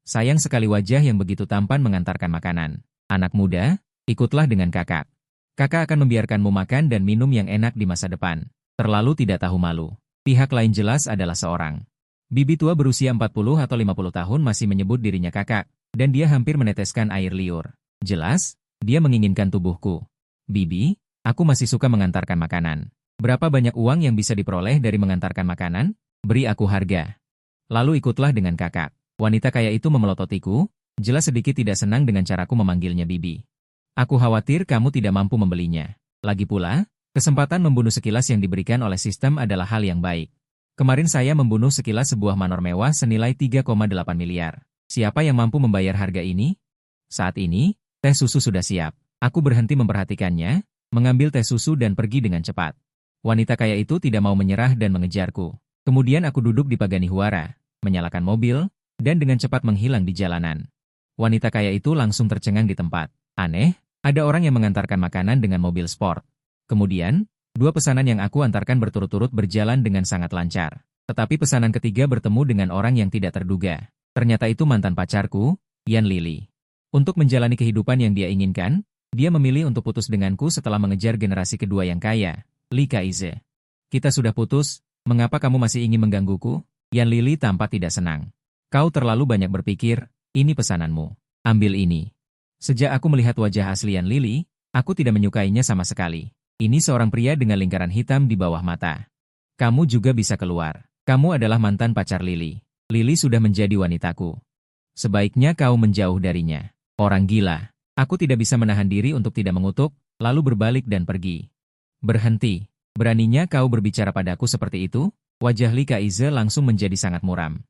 Speaker 1: Sayang sekali wajah yang begitu tampan mengantarkan makanan. Anak muda, ikutlah dengan kakak. Kakak akan membiarkanmu makan dan minum yang enak di masa depan. Terlalu tidak tahu malu. Pihak lain jelas adalah seorang bibi tua berusia 40 atau 50 tahun masih menyebut dirinya kakak, dan dia hampir meneteskan air liur. Jelas, dia menginginkan tubuhku. Bibi, aku masih suka mengantarkan makanan. Berapa banyak uang yang bisa diperoleh dari mengantarkan makanan? Beri aku harga. Lalu ikutlah dengan kakak. Wanita kaya itu memelototiku, jelas sedikit tidak senang dengan caraku memanggilnya bibi. Aku khawatir kamu tidak mampu membelinya. Lagi pula, kesempatan membunuh sekilas yang diberikan oleh sistem adalah hal yang baik. Kemarin saya membunuh sekilas sebuah manor mewah senilai 3,8 miliar. Siapa yang mampu membayar harga ini? Saat ini, teh susu sudah siap. Aku berhenti memperhatikannya, mengambil teh susu dan pergi dengan cepat. Wanita kaya itu tidak mau menyerah dan mengejarku. Kemudian aku duduk di Paganihuara, menyalakan mobil, dan dengan cepat menghilang di jalanan. Wanita kaya itu langsung tercengang di tempat. Aneh, ada orang yang mengantarkan makanan dengan mobil sport. Kemudian, dua pesanan yang aku antarkan berturut-turut berjalan dengan sangat lancar. Tetapi pesanan ketiga bertemu dengan orang yang tidak terduga. Ternyata itu mantan pacarku, Yan Lili. Untuk menjalani kehidupan yang dia inginkan, dia memilih untuk putus denganku setelah mengejar generasi kedua yang kaya, Lee Kaize. Kita sudah putus, mengapa kamu masih ingin menggangguku? Yan Lili tampak tidak senang. Kau terlalu banyak berpikir, ini pesananmu. Ambil ini. Sejak aku melihat wajah asli Yan Lili, aku tidak menyukainya sama sekali. Ini seorang pria dengan lingkaran hitam di bawah mata. Kamu juga bisa keluar. Kamu adalah mantan pacar Lili. Lili sudah menjadi wanitaku. Sebaiknya kau menjauh darinya. Orang gila. Aku tidak bisa menahan diri untuk tidak mengutuk, lalu berbalik dan pergi. Berhenti. Beraninya kau berbicara padaku seperti itu? Wajah Lee Kaize langsung menjadi sangat muram.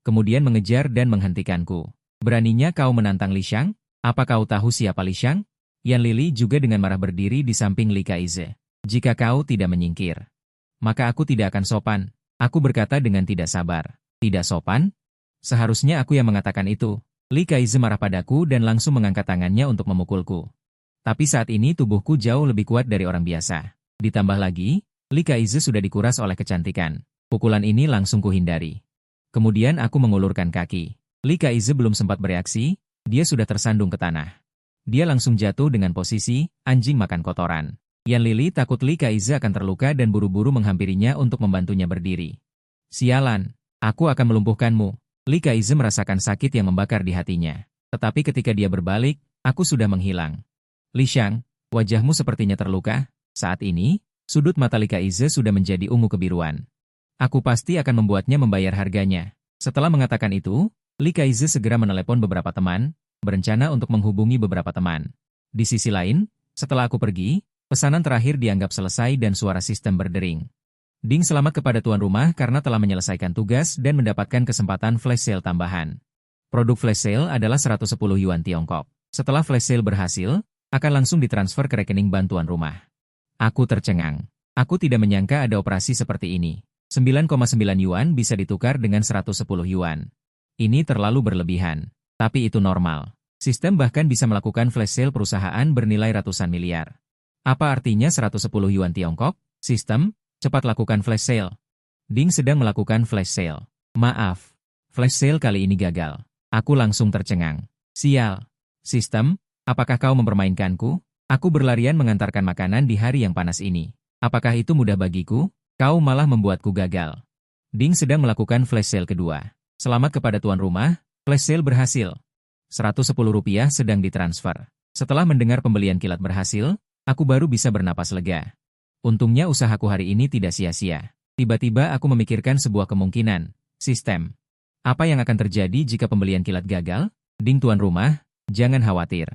Speaker 1: Kemudian mengejar dan menghentikanku. Beraninya kau menantang Li Xiang? Apa kau tahu siapa Li Xiang? Yan Lili juga dengan marah berdiri di samping Lee Kaize. Jika kau tidak menyingkir, maka aku tidak akan sopan. Aku berkata dengan tidak sabar. Tidak sopan? Seharusnya aku yang mengatakan itu. Lee Kaize marah padaku dan langsung mengangkat tangannya untuk memukulku. Tapi saat ini tubuhku jauh lebih kuat dari orang biasa. Ditambah lagi, Lee Kaize sudah dikuras oleh kecantikan. Pukulan ini langsung kuhindari. Kemudian aku mengulurkan kaki. Lee Kaize belum sempat bereaksi, dia sudah tersandung ke tanah. Dia langsung jatuh dengan posisi anjing makan kotoran. Yan Lili takut Lee Kaize akan terluka dan buru-buru menghampirinya untuk membantunya berdiri. Sialan, aku akan melumpuhkanmu. Lee Kaize merasakan sakit yang membakar di hatinya. Tetapi ketika dia berbalik, aku sudah menghilang. Li Xiang, wajahmu sepertinya terluka. Saat ini, sudut mata Lee Kaize sudah menjadi ungu kebiruan. Aku pasti akan membuatnya membayar harganya. Setelah mengatakan itu, Lee Kaize segera menelepon beberapa teman, berencana untuk menghubungi beberapa teman. Di sisi lain, setelah aku pergi, pesanan terakhir dianggap selesai dan suara sistem berdering. Ding selamat kepada tuan rumah karena telah menyelesaikan tugas dan mendapatkan kesempatan flash sale tambahan. Produk flash sale adalah 110 yuan Tiongkok. Setelah flash sale berhasil, akan langsung ditransfer ke rekening bantuan rumah. Aku tercengang. Aku tidak menyangka ada operasi seperti ini. 9,9 yuan bisa ditukar dengan 110 yuan. Ini terlalu berlebihan. Tapi itu normal. Sistem bahkan bisa melakukan flash sale perusahaan bernilai ratusan miliar. Apa artinya 110 yuan Tiongkok? Sistem, cepat lakukan flash sale. Ding sedang melakukan flash sale. Maaf. Flash sale kali ini gagal. Aku langsung tercengang. Sial. Sistem, apakah kau mempermainkanku? Aku berlarian mengantarkan makanan di hari yang panas ini. Apakah itu mudah bagiku? Kau malah membuatku gagal. Ding sedang melakukan flash sale kedua. Selamat kepada tuan rumah, flash sale berhasil. 110 rupiah sedang ditransfer. Setelah mendengar pembelian kilat berhasil, aku baru bisa bernapas lega. Untungnya usahaku hari ini tidak sia-sia. Tiba-tiba aku memikirkan sebuah kemungkinan. Sistem. Apa yang akan terjadi jika pembelian kilat gagal? Ding tuan rumah, jangan khawatir.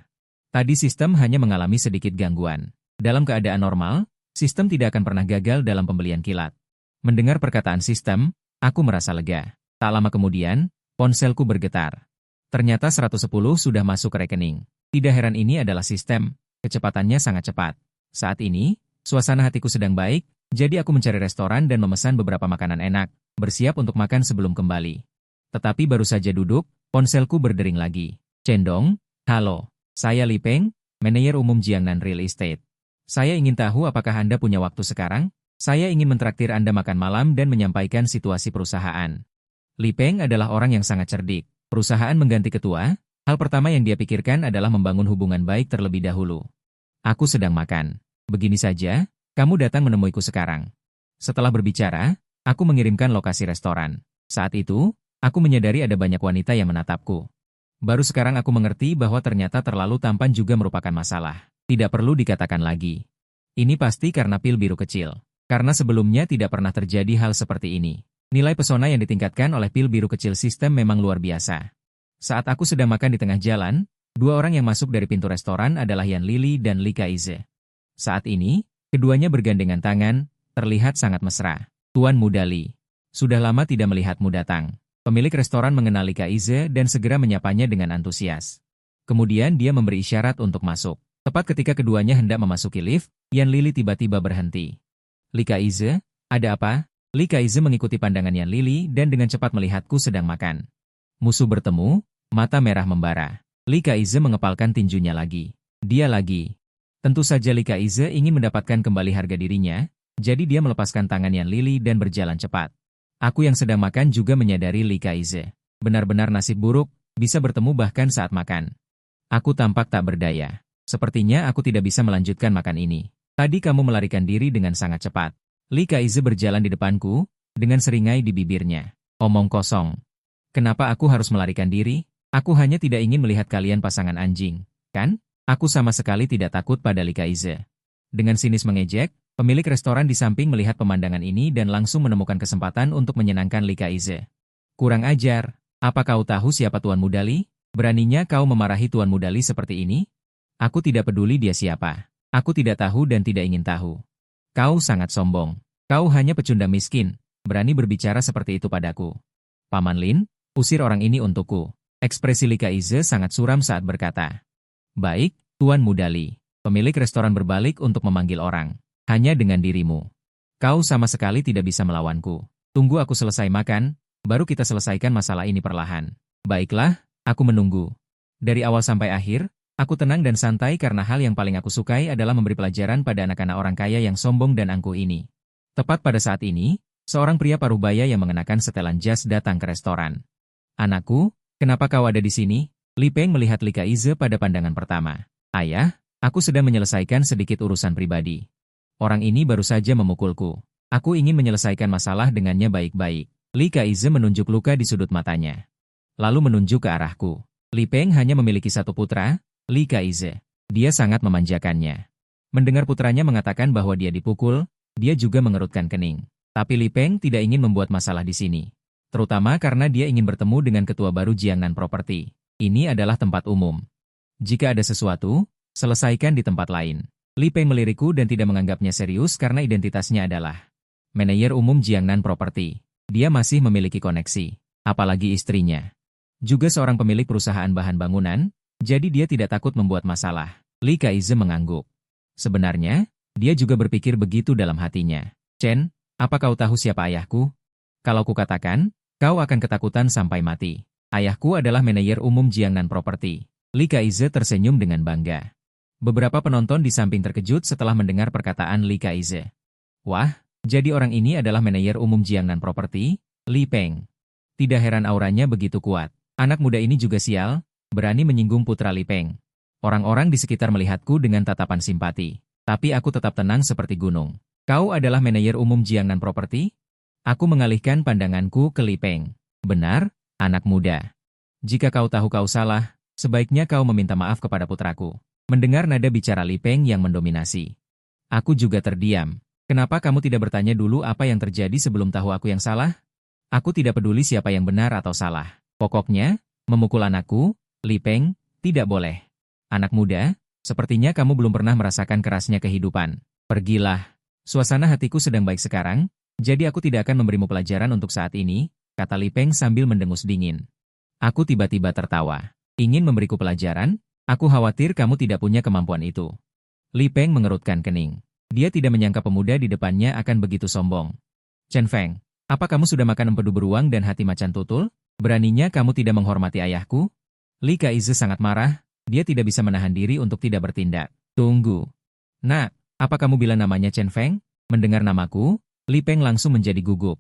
Speaker 1: Tadi sistem hanya mengalami sedikit gangguan. Dalam keadaan normal, sistem tidak akan pernah gagal dalam pembelian kilat. Mendengar perkataan sistem, aku merasa lega. Tak lama kemudian, ponselku bergetar. Ternyata 110 sudah masuk ke rekening. Tidak heran ini adalah sistem. Kecepatannya sangat cepat. Saat ini, suasana hatiku sedang baik, jadi aku mencari restoran dan memesan beberapa makanan enak, bersiap untuk makan sebelum kembali. Tetapi baru saja duduk, ponselku berdering lagi. Cendong, halo, saya Li Peng, manajer umum Jiangnan Real Estate. Saya ingin tahu apakah Anda punya waktu sekarang? Saya ingin mentraktir Anda makan malam dan menyampaikan situasi perusahaan. Li Peng adalah orang yang sangat cerdik. Perusahaan mengganti ketua, hal pertama yang dia pikirkan adalah membangun hubungan baik terlebih dahulu. Aku sedang makan. Begini saja, kamu datang menemuiku sekarang. Setelah berbicara, Aku mengirimkan lokasi restoran. Saat itu, aku menyadari ada banyak wanita yang menatapku. Baru sekarang aku mengerti bahwa ternyata terlalu tampan juga merupakan masalah. Tidak perlu dikatakan lagi. Ini pasti karena pil biru kecil. Karena sebelumnya tidak pernah terjadi hal seperti ini. Nilai pesona yang ditingkatkan oleh pil biru kecil sistem memang luar biasa. Saat aku sedang makan di tengah jalan, dua orang yang masuk dari pintu restoran adalah Yan Lili dan Li Kaize. Saat ini, keduanya bergandengan tangan, terlihat sangat mesra. Tuan Muda Li. Sudah lama tidak melihatmu datang. Pemilik restoran mengenali Kaize dan segera menyapanya dengan antusias. Kemudian dia memberi isyarat untuk masuk. Tepat ketika keduanya hendak memasuki lift, Yan Lili tiba-tiba berhenti. Li Kaize, ada apa? Li Kaize mengikuti pandangan Yan Lili dan dengan cepat melihatku sedang makan. Musuh bertemu, mata merah membara. Li Kaize mengepalkan tinjunya lagi. Dia lagi. Tentu saja Li Kaize ingin mendapatkan kembali harga dirinya, jadi dia melepaskan tangan Yan Lili dan berjalan cepat. Aku yang sedang makan juga menyadari Li Kaize. Benar-benar nasib buruk, bisa bertemu bahkan saat makan. Aku tampak tak berdaya. Sepertinya aku tidak bisa melanjutkan makan ini. Tadi kamu melarikan diri dengan sangat cepat. Li Kaize berjalan di depanku, dengan seringai di bibirnya. Omong kosong. Kenapa aku harus melarikan diri? Aku hanya tidak ingin melihat kalian pasangan anjing, kan? Aku sama sekali tidak takut pada Li Kaize. Dengan sinis mengejek, pemilik restoran di samping melihat pemandangan ini dan langsung menemukan kesempatan untuk menyenangkan Li Kaize. Kurang ajar, apa kau tahu siapa Tuan Muda Li? Beraninya kau memarahi Tuan Muda Li seperti ini? Aku tidak peduli dia siapa. Aku tidak tahu dan tidak ingin tahu. Kau sangat sombong. Kau hanya pecundang miskin, berani berbicara seperti itu padaku. Paman Lin, usir orang ini untukku. Ekspresi Li Kaize sangat suram saat berkata. Baik, Tuan Muda Li. Pemilik restoran berbalik untuk memanggil orang. Hanya dengan dirimu. Kau sama sekali tidak bisa melawanku. Tunggu aku selesai makan, baru kita selesaikan masalah ini perlahan. Baiklah, aku menunggu. Dari awal sampai akhir, aku tenang dan santai karena hal yang paling aku sukai adalah memberi pelajaran pada anak-anak orang kaya yang sombong dan angkuh ini. Tepat pada saat ini, seorang pria parubaya yang mengenakan setelan jas datang ke restoran. Anakku, kenapa kau ada di sini? Li Peng melihat Li Kaize pada pandangan pertama. Ayah, aku sedang menyelesaikan sedikit urusan pribadi. Orang ini baru saja memukulku. Aku ingin menyelesaikan masalah dengannya baik-baik. Li Kaize menunjuk luka di sudut matanya. Lalu menunjuk ke arahku. Li Peng hanya memiliki satu putra, Li Kaize. Dia sangat memanjakannya. Mendengar putranya mengatakan bahwa dia dipukul, dia juga mengerutkan kening. Tapi Li Peng tidak ingin membuat masalah di sini. Terutama karena dia ingin bertemu dengan ketua baru Jiangnan Property. Ini adalah tempat umum. Jika ada sesuatu, selesaikan di tempat lain. Li Peng melirikku dan tidak menganggapnya serius karena identitasnya adalah manajer umum Jiangnan Property. Dia masih memiliki koneksi, apalagi istrinya. Juga seorang pemilik perusahaan bahan bangunan, jadi dia tidak takut membuat masalah. Li Kaize mengangguk. Sebenarnya, dia juga berpikir begitu dalam hatinya. Chen, apa kau tahu siapa ayahku? Kalau kukatakan, kau akan ketakutan sampai mati. Ayahku adalah manajer umum Jiangnan Property. Li Kaize tersenyum dengan bangga. Beberapa penonton di samping terkejut setelah mendengar perkataan Li Kaize. Wah, jadi orang ini adalah manajer umum Jiangnan Property, Li Peng. Tidak heran auranya begitu kuat. Anak muda ini juga sial, berani menyinggung putra Li Peng. Orang-orang di sekitar melihatku dengan tatapan simpati. Tapi aku tetap tenang seperti gunung. Kau adalah manajer umum Jiangnan Property? Aku mengalihkan pandanganku ke Li Peng. Benar, anak muda. Jika kau tahu kau salah, sebaiknya kau meminta maaf kepada putraku. Mendengar nada bicara Li Peng yang mendominasi. Aku juga terdiam. Kenapa kamu tidak bertanya dulu apa yang terjadi sebelum tahu aku yang salah? Aku tidak peduli siapa yang benar atau salah. Pokoknya, memukul anakku, Li Peng, tidak boleh. Anak muda, sepertinya kamu belum pernah merasakan kerasnya kehidupan. Pergilah. Suasana hatiku sedang baik sekarang, jadi aku tidak akan memberimu pelajaran untuk saat ini, kata Li Peng sambil mendengus dingin. Aku tiba-tiba tertawa. Ingin memberiku pelajaran? Aku khawatir kamu tidak punya kemampuan itu. Li Peng mengerutkan kening. Dia tidak menyangka pemuda di depannya akan begitu sombong. Chen Feng, apa kamu sudah makan empedu beruang dan hati macan tutul? Beraninya kamu tidak menghormati ayahku? Li Kaize sangat marah, dia tidak bisa menahan diri untuk tidak bertindak. Tunggu. Nak, apa kamu bilang namanya Chen Feng? Mendengar namaku, Li Peng langsung menjadi gugup.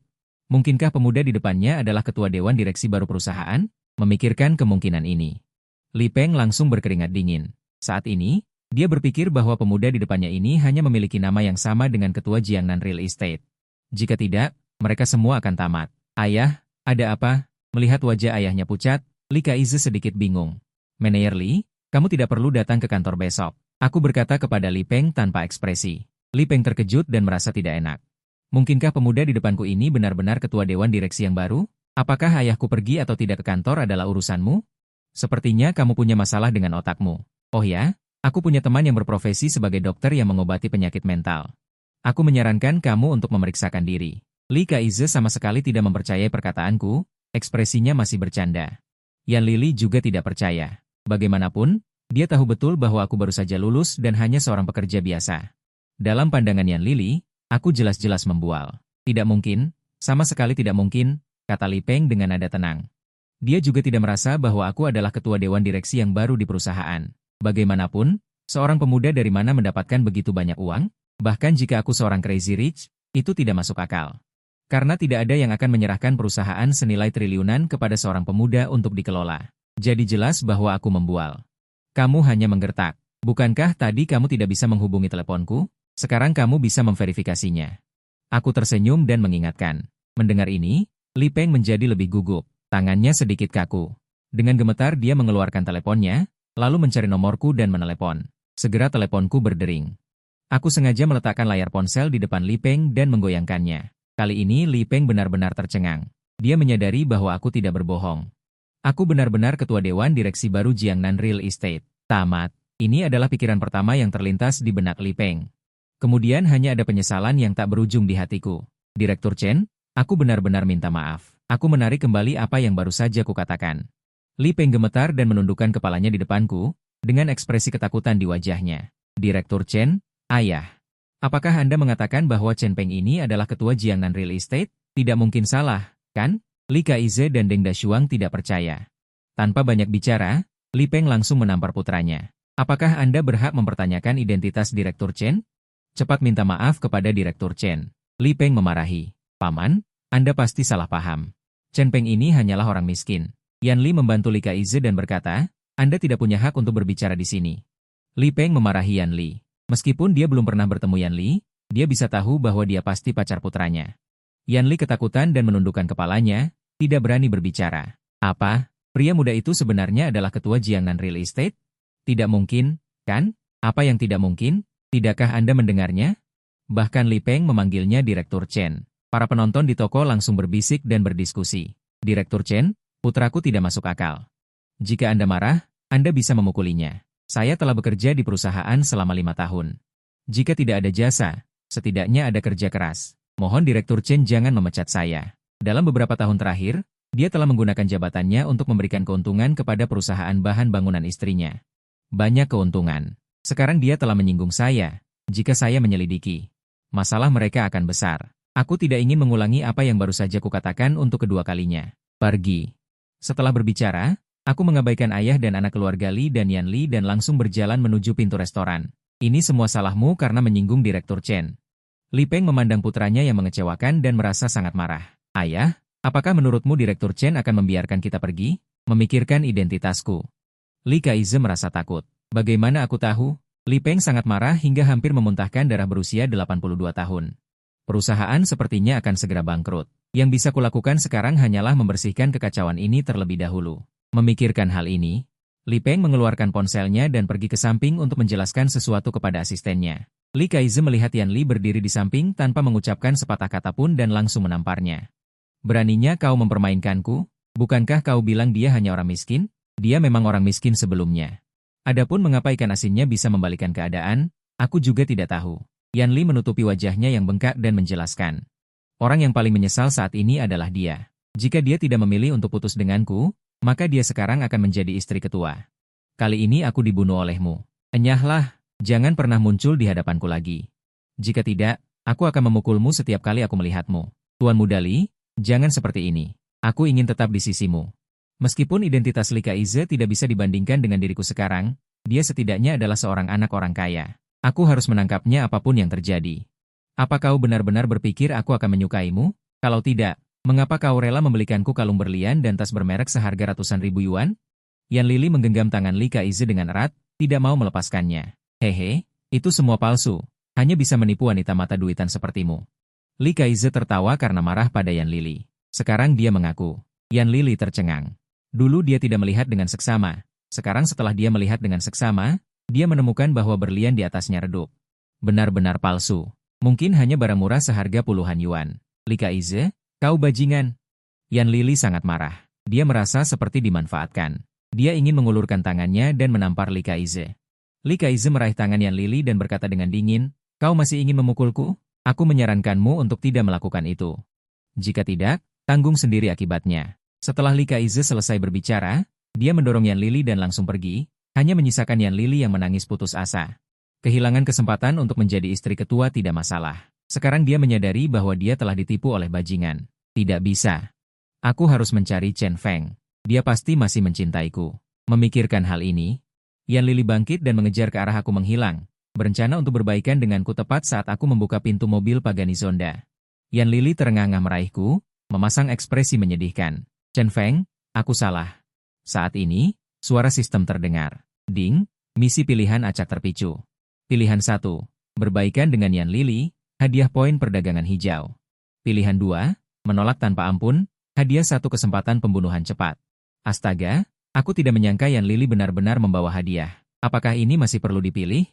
Speaker 1: Mungkinkah pemuda di depannya adalah ketua dewan direksi baru perusahaan? Memikirkan kemungkinan ini. Li Peng langsung berkeringat dingin. Saat ini, dia berpikir bahwa pemuda di depannya ini hanya memiliki nama yang sama dengan ketua Jiangnan Real Estate. Jika tidak, mereka semua akan tamat. Ayah, ada apa? Melihat wajah ayahnya pucat, Li Kaize sedikit bingung. Manajer Li, kamu tidak perlu datang ke kantor besok. Aku berkata kepada Li Peng tanpa ekspresi. Li Peng terkejut dan merasa tidak enak. Mungkinkah pemuda di depanku ini benar-benar ketua dewan direksi yang baru? Apakah ayahku pergi atau tidak ke kantor adalah urusanmu? Sepertinya kamu punya masalah dengan otakmu. Oh ya, aku punya teman yang berprofesi sebagai dokter yang mengobati penyakit mental. Aku menyarankan kamu untuk memeriksakan diri. Li Kaize sama sekali tidak mempercayai perkataanku, ekspresinya masih bercanda. Yan Lili juga tidak percaya. Bagaimanapun, dia tahu betul bahwa aku baru saja lulus dan hanya seorang pekerja biasa. Dalam pandangan Yan Lili, aku jelas-jelas membual. Tidak mungkin, sama sekali tidak mungkin, kata Li Peng dengan nada tenang. Dia juga tidak merasa bahwa aku adalah ketua dewan direksi yang baru di perusahaan. Bagaimanapun, seorang pemuda dari mana mendapatkan begitu banyak uang? Bahkan jika aku seorang crazy rich, itu tidak masuk akal. Karena tidak ada yang akan menyerahkan perusahaan senilai triliunan kepada seorang pemuda untuk dikelola. Jadi jelas bahwa aku membual. Kamu hanya menggertak. Bukankah tadi kamu tidak bisa menghubungi teleponku? Sekarang kamu bisa memverifikasinya. Aku tersenyum dan mengingatkan. Mendengar ini, Li Peng menjadi lebih gugup. Tangannya sedikit kaku. Dengan gemetar dia mengeluarkan teleponnya, lalu mencari nomorku dan menelepon. Segera teleponku berdering. Aku sengaja meletakkan layar ponsel di depan Li Peng dan menggoyangkannya. Kali ini Li Peng benar-benar tercengang. Dia menyadari bahwa aku tidak berbohong. Aku benar-benar ketua dewan direksi baru Jiangnan Real Estate. Tamat. Ini adalah pikiran pertama yang terlintas di benak Li Peng. Kemudian hanya ada penyesalan yang tak berujung di hatiku. Direktur Chen, aku benar-benar minta maaf. Aku menarik kembali apa yang baru saja kukatakan. Li Peng gemetar dan menundukkan kepalanya di depanku, dengan ekspresi ketakutan di wajahnya. Direktur Chen, ayah. Apakah Anda mengatakan bahwa Chen Peng ini adalah ketua Jiangnan Real Estate? Tidak mungkin salah, kan? Li Kaize dan Deng Dashuang tidak percaya. Tanpa banyak bicara, Li Peng langsung menampar putranya. Apakah Anda berhak mempertanyakan identitas Direktur Chen? Cepat minta maaf kepada Direktur Chen. Li Peng memarahi. Paman, Anda pasti salah paham. Chen Peng ini hanyalah orang miskin. Yan Li membantu Li Kaize dan berkata, Anda tidak punya hak untuk berbicara di sini. Li Peng memarahi Yan Li. Meskipun dia belum pernah bertemu Yan Li, dia bisa tahu bahwa dia pasti pacar putranya. Yan Li ketakutan dan menundukkan kepalanya, tidak berani berbicara. Apa? Pria muda itu sebenarnya adalah ketua Jiangnan Real Estate? Tidak mungkin, kan? Apa yang tidak mungkin? Tidakkah Anda mendengarnya? Bahkan Li Peng memanggilnya Direktur Chen. Para penonton di toko langsung berbisik dan berdiskusi. Direktur Chen, putraku tidak masuk akal. Jika Anda marah, Anda bisa memukulinya. Saya telah bekerja di perusahaan selama 5 tahun. Jika tidak ada jasa, setidaknya ada kerja keras. Mohon Direktur Chen jangan memecat saya. Dalam beberapa tahun terakhir, dia telah menggunakan jabatannya untuk memberikan keuntungan kepada perusahaan bahan bangunan istrinya. Banyak keuntungan. Sekarang dia telah menyinggung saya. Jika saya menyelidiki, masalah mereka akan besar. Aku tidak ingin mengulangi apa yang baru saja kukatakan untuk kedua kalinya. Pergi. Setelah berbicara, aku mengabaikan ayah dan anak keluarga Li dan Yan Li dan langsung berjalan menuju pintu restoran. Ini semua salahmu karena menyinggung Direktur Chen. Li Peng memandang putranya yang mengecewakan dan merasa sangat marah. Ayah, apakah menurutmu Direktur Chen akan membiarkan kita pergi? Memikirkan identitasku. Li Kaize merasa takut. Bagaimana aku tahu? Li Peng sangat marah hingga hampir memuntahkan darah berusia 82 tahun. Perusahaan sepertinya akan segera bangkrut. Yang bisa kulakukan sekarang hanyalah membersihkan kekacauan ini terlebih dahulu. Memikirkan hal ini, Li Peng mengeluarkan ponselnya dan pergi ke samping untuk menjelaskan sesuatu kepada asistennya. Li Kaize melihat Yan Li berdiri di samping tanpa mengucapkan sepatah kata pun dan langsung menamparnya. Beraninya kau mempermainkanku? Bukankah kau bilang dia hanya orang miskin? Dia memang orang miskin sebelumnya. Adapun mengapa ikan asinnya bisa membalikan keadaan, aku juga tidak tahu. Yan Li menutupi wajahnya yang bengkak dan menjelaskan. Orang yang paling menyesal saat ini adalah dia. Jika dia tidak memilih untuk putus denganku, maka dia sekarang akan menjadi istri ketua. Kali ini aku dibunuh olehmu. Enyahlah, jangan pernah muncul di hadapanku lagi. Jika tidak, aku akan memukulmu setiap kali aku melihatmu. Tuan Muda Li, jangan seperti ini. Aku ingin tetap di sisimu. Meskipun identitas Li Kaize tidak bisa dibandingkan dengan diriku sekarang, dia setidaknya adalah seorang anak orang kaya. Aku harus menangkapnya apapun yang terjadi. Apa kau benar-benar berpikir aku akan menyukaimu? Kalau tidak, mengapa kau rela membelikanku kalung berlian dan tas bermerek seharga ratusan ribu yuan? Yan Lili menggenggam tangan Li Kaize dengan erat, tidak mau melepaskannya. Hehe, itu semua palsu. Hanya bisa menipu wanita mata duitan sepertimu. Li Kaize tertawa karena marah pada Yan Lili. Sekarang dia mengaku. Yan Lili tercengang. Dulu dia tidak melihat dengan seksama. Sekarang setelah dia melihat dengan seksama, dia menemukan bahwa berlian di atasnya redup. Benar-benar palsu. Mungkin hanya barang murah seharga puluhan yuan. Li Kaize, kau bajingan. Yan Lili sangat marah. Dia merasa seperti dimanfaatkan. Dia ingin mengulurkan tangannya dan menampar Li Kaize. Li Kaize meraih tangan Yan Lili dan berkata dengan dingin, kau masih ingin memukulku? Aku menyarankanmu untuk tidak melakukan itu. Jika tidak, tanggung sendiri akibatnya. Setelah Li Kaize selesai berbicara, dia mendorong Yan Lili dan langsung pergi, hanya menyisakan Yan Lili yang menangis putus asa. Kehilangan kesempatan untuk menjadi istri ketua tidak masalah. Sekarang dia menyadari bahwa dia telah ditipu oleh bajingan. Tidak bisa. Aku harus mencari Chen Feng. Dia pasti masih mencintaiku. Memikirkan hal ini, Yan Lili bangkit dan mengejar ke arah aku menghilang. Berencana untuk berbaikan denganku tepat saat aku membuka pintu mobil Pagani Zonda. Yan Lili terengah-engah meraihku, memasang ekspresi menyedihkan. Chen Feng, aku salah. Saat ini, suara sistem terdengar. Ding, misi pilihan acak terpicu. Pilihan 1, berbaikan dengan Yan Lili, hadiah poin perdagangan hijau. Pilihan 2, menolak tanpa ampun, hadiah 1 kesempatan pembunuhan cepat. Astaga, aku tidak menyangka Yan Lili benar-benar membawa hadiah. Apakah ini masih perlu dipilih?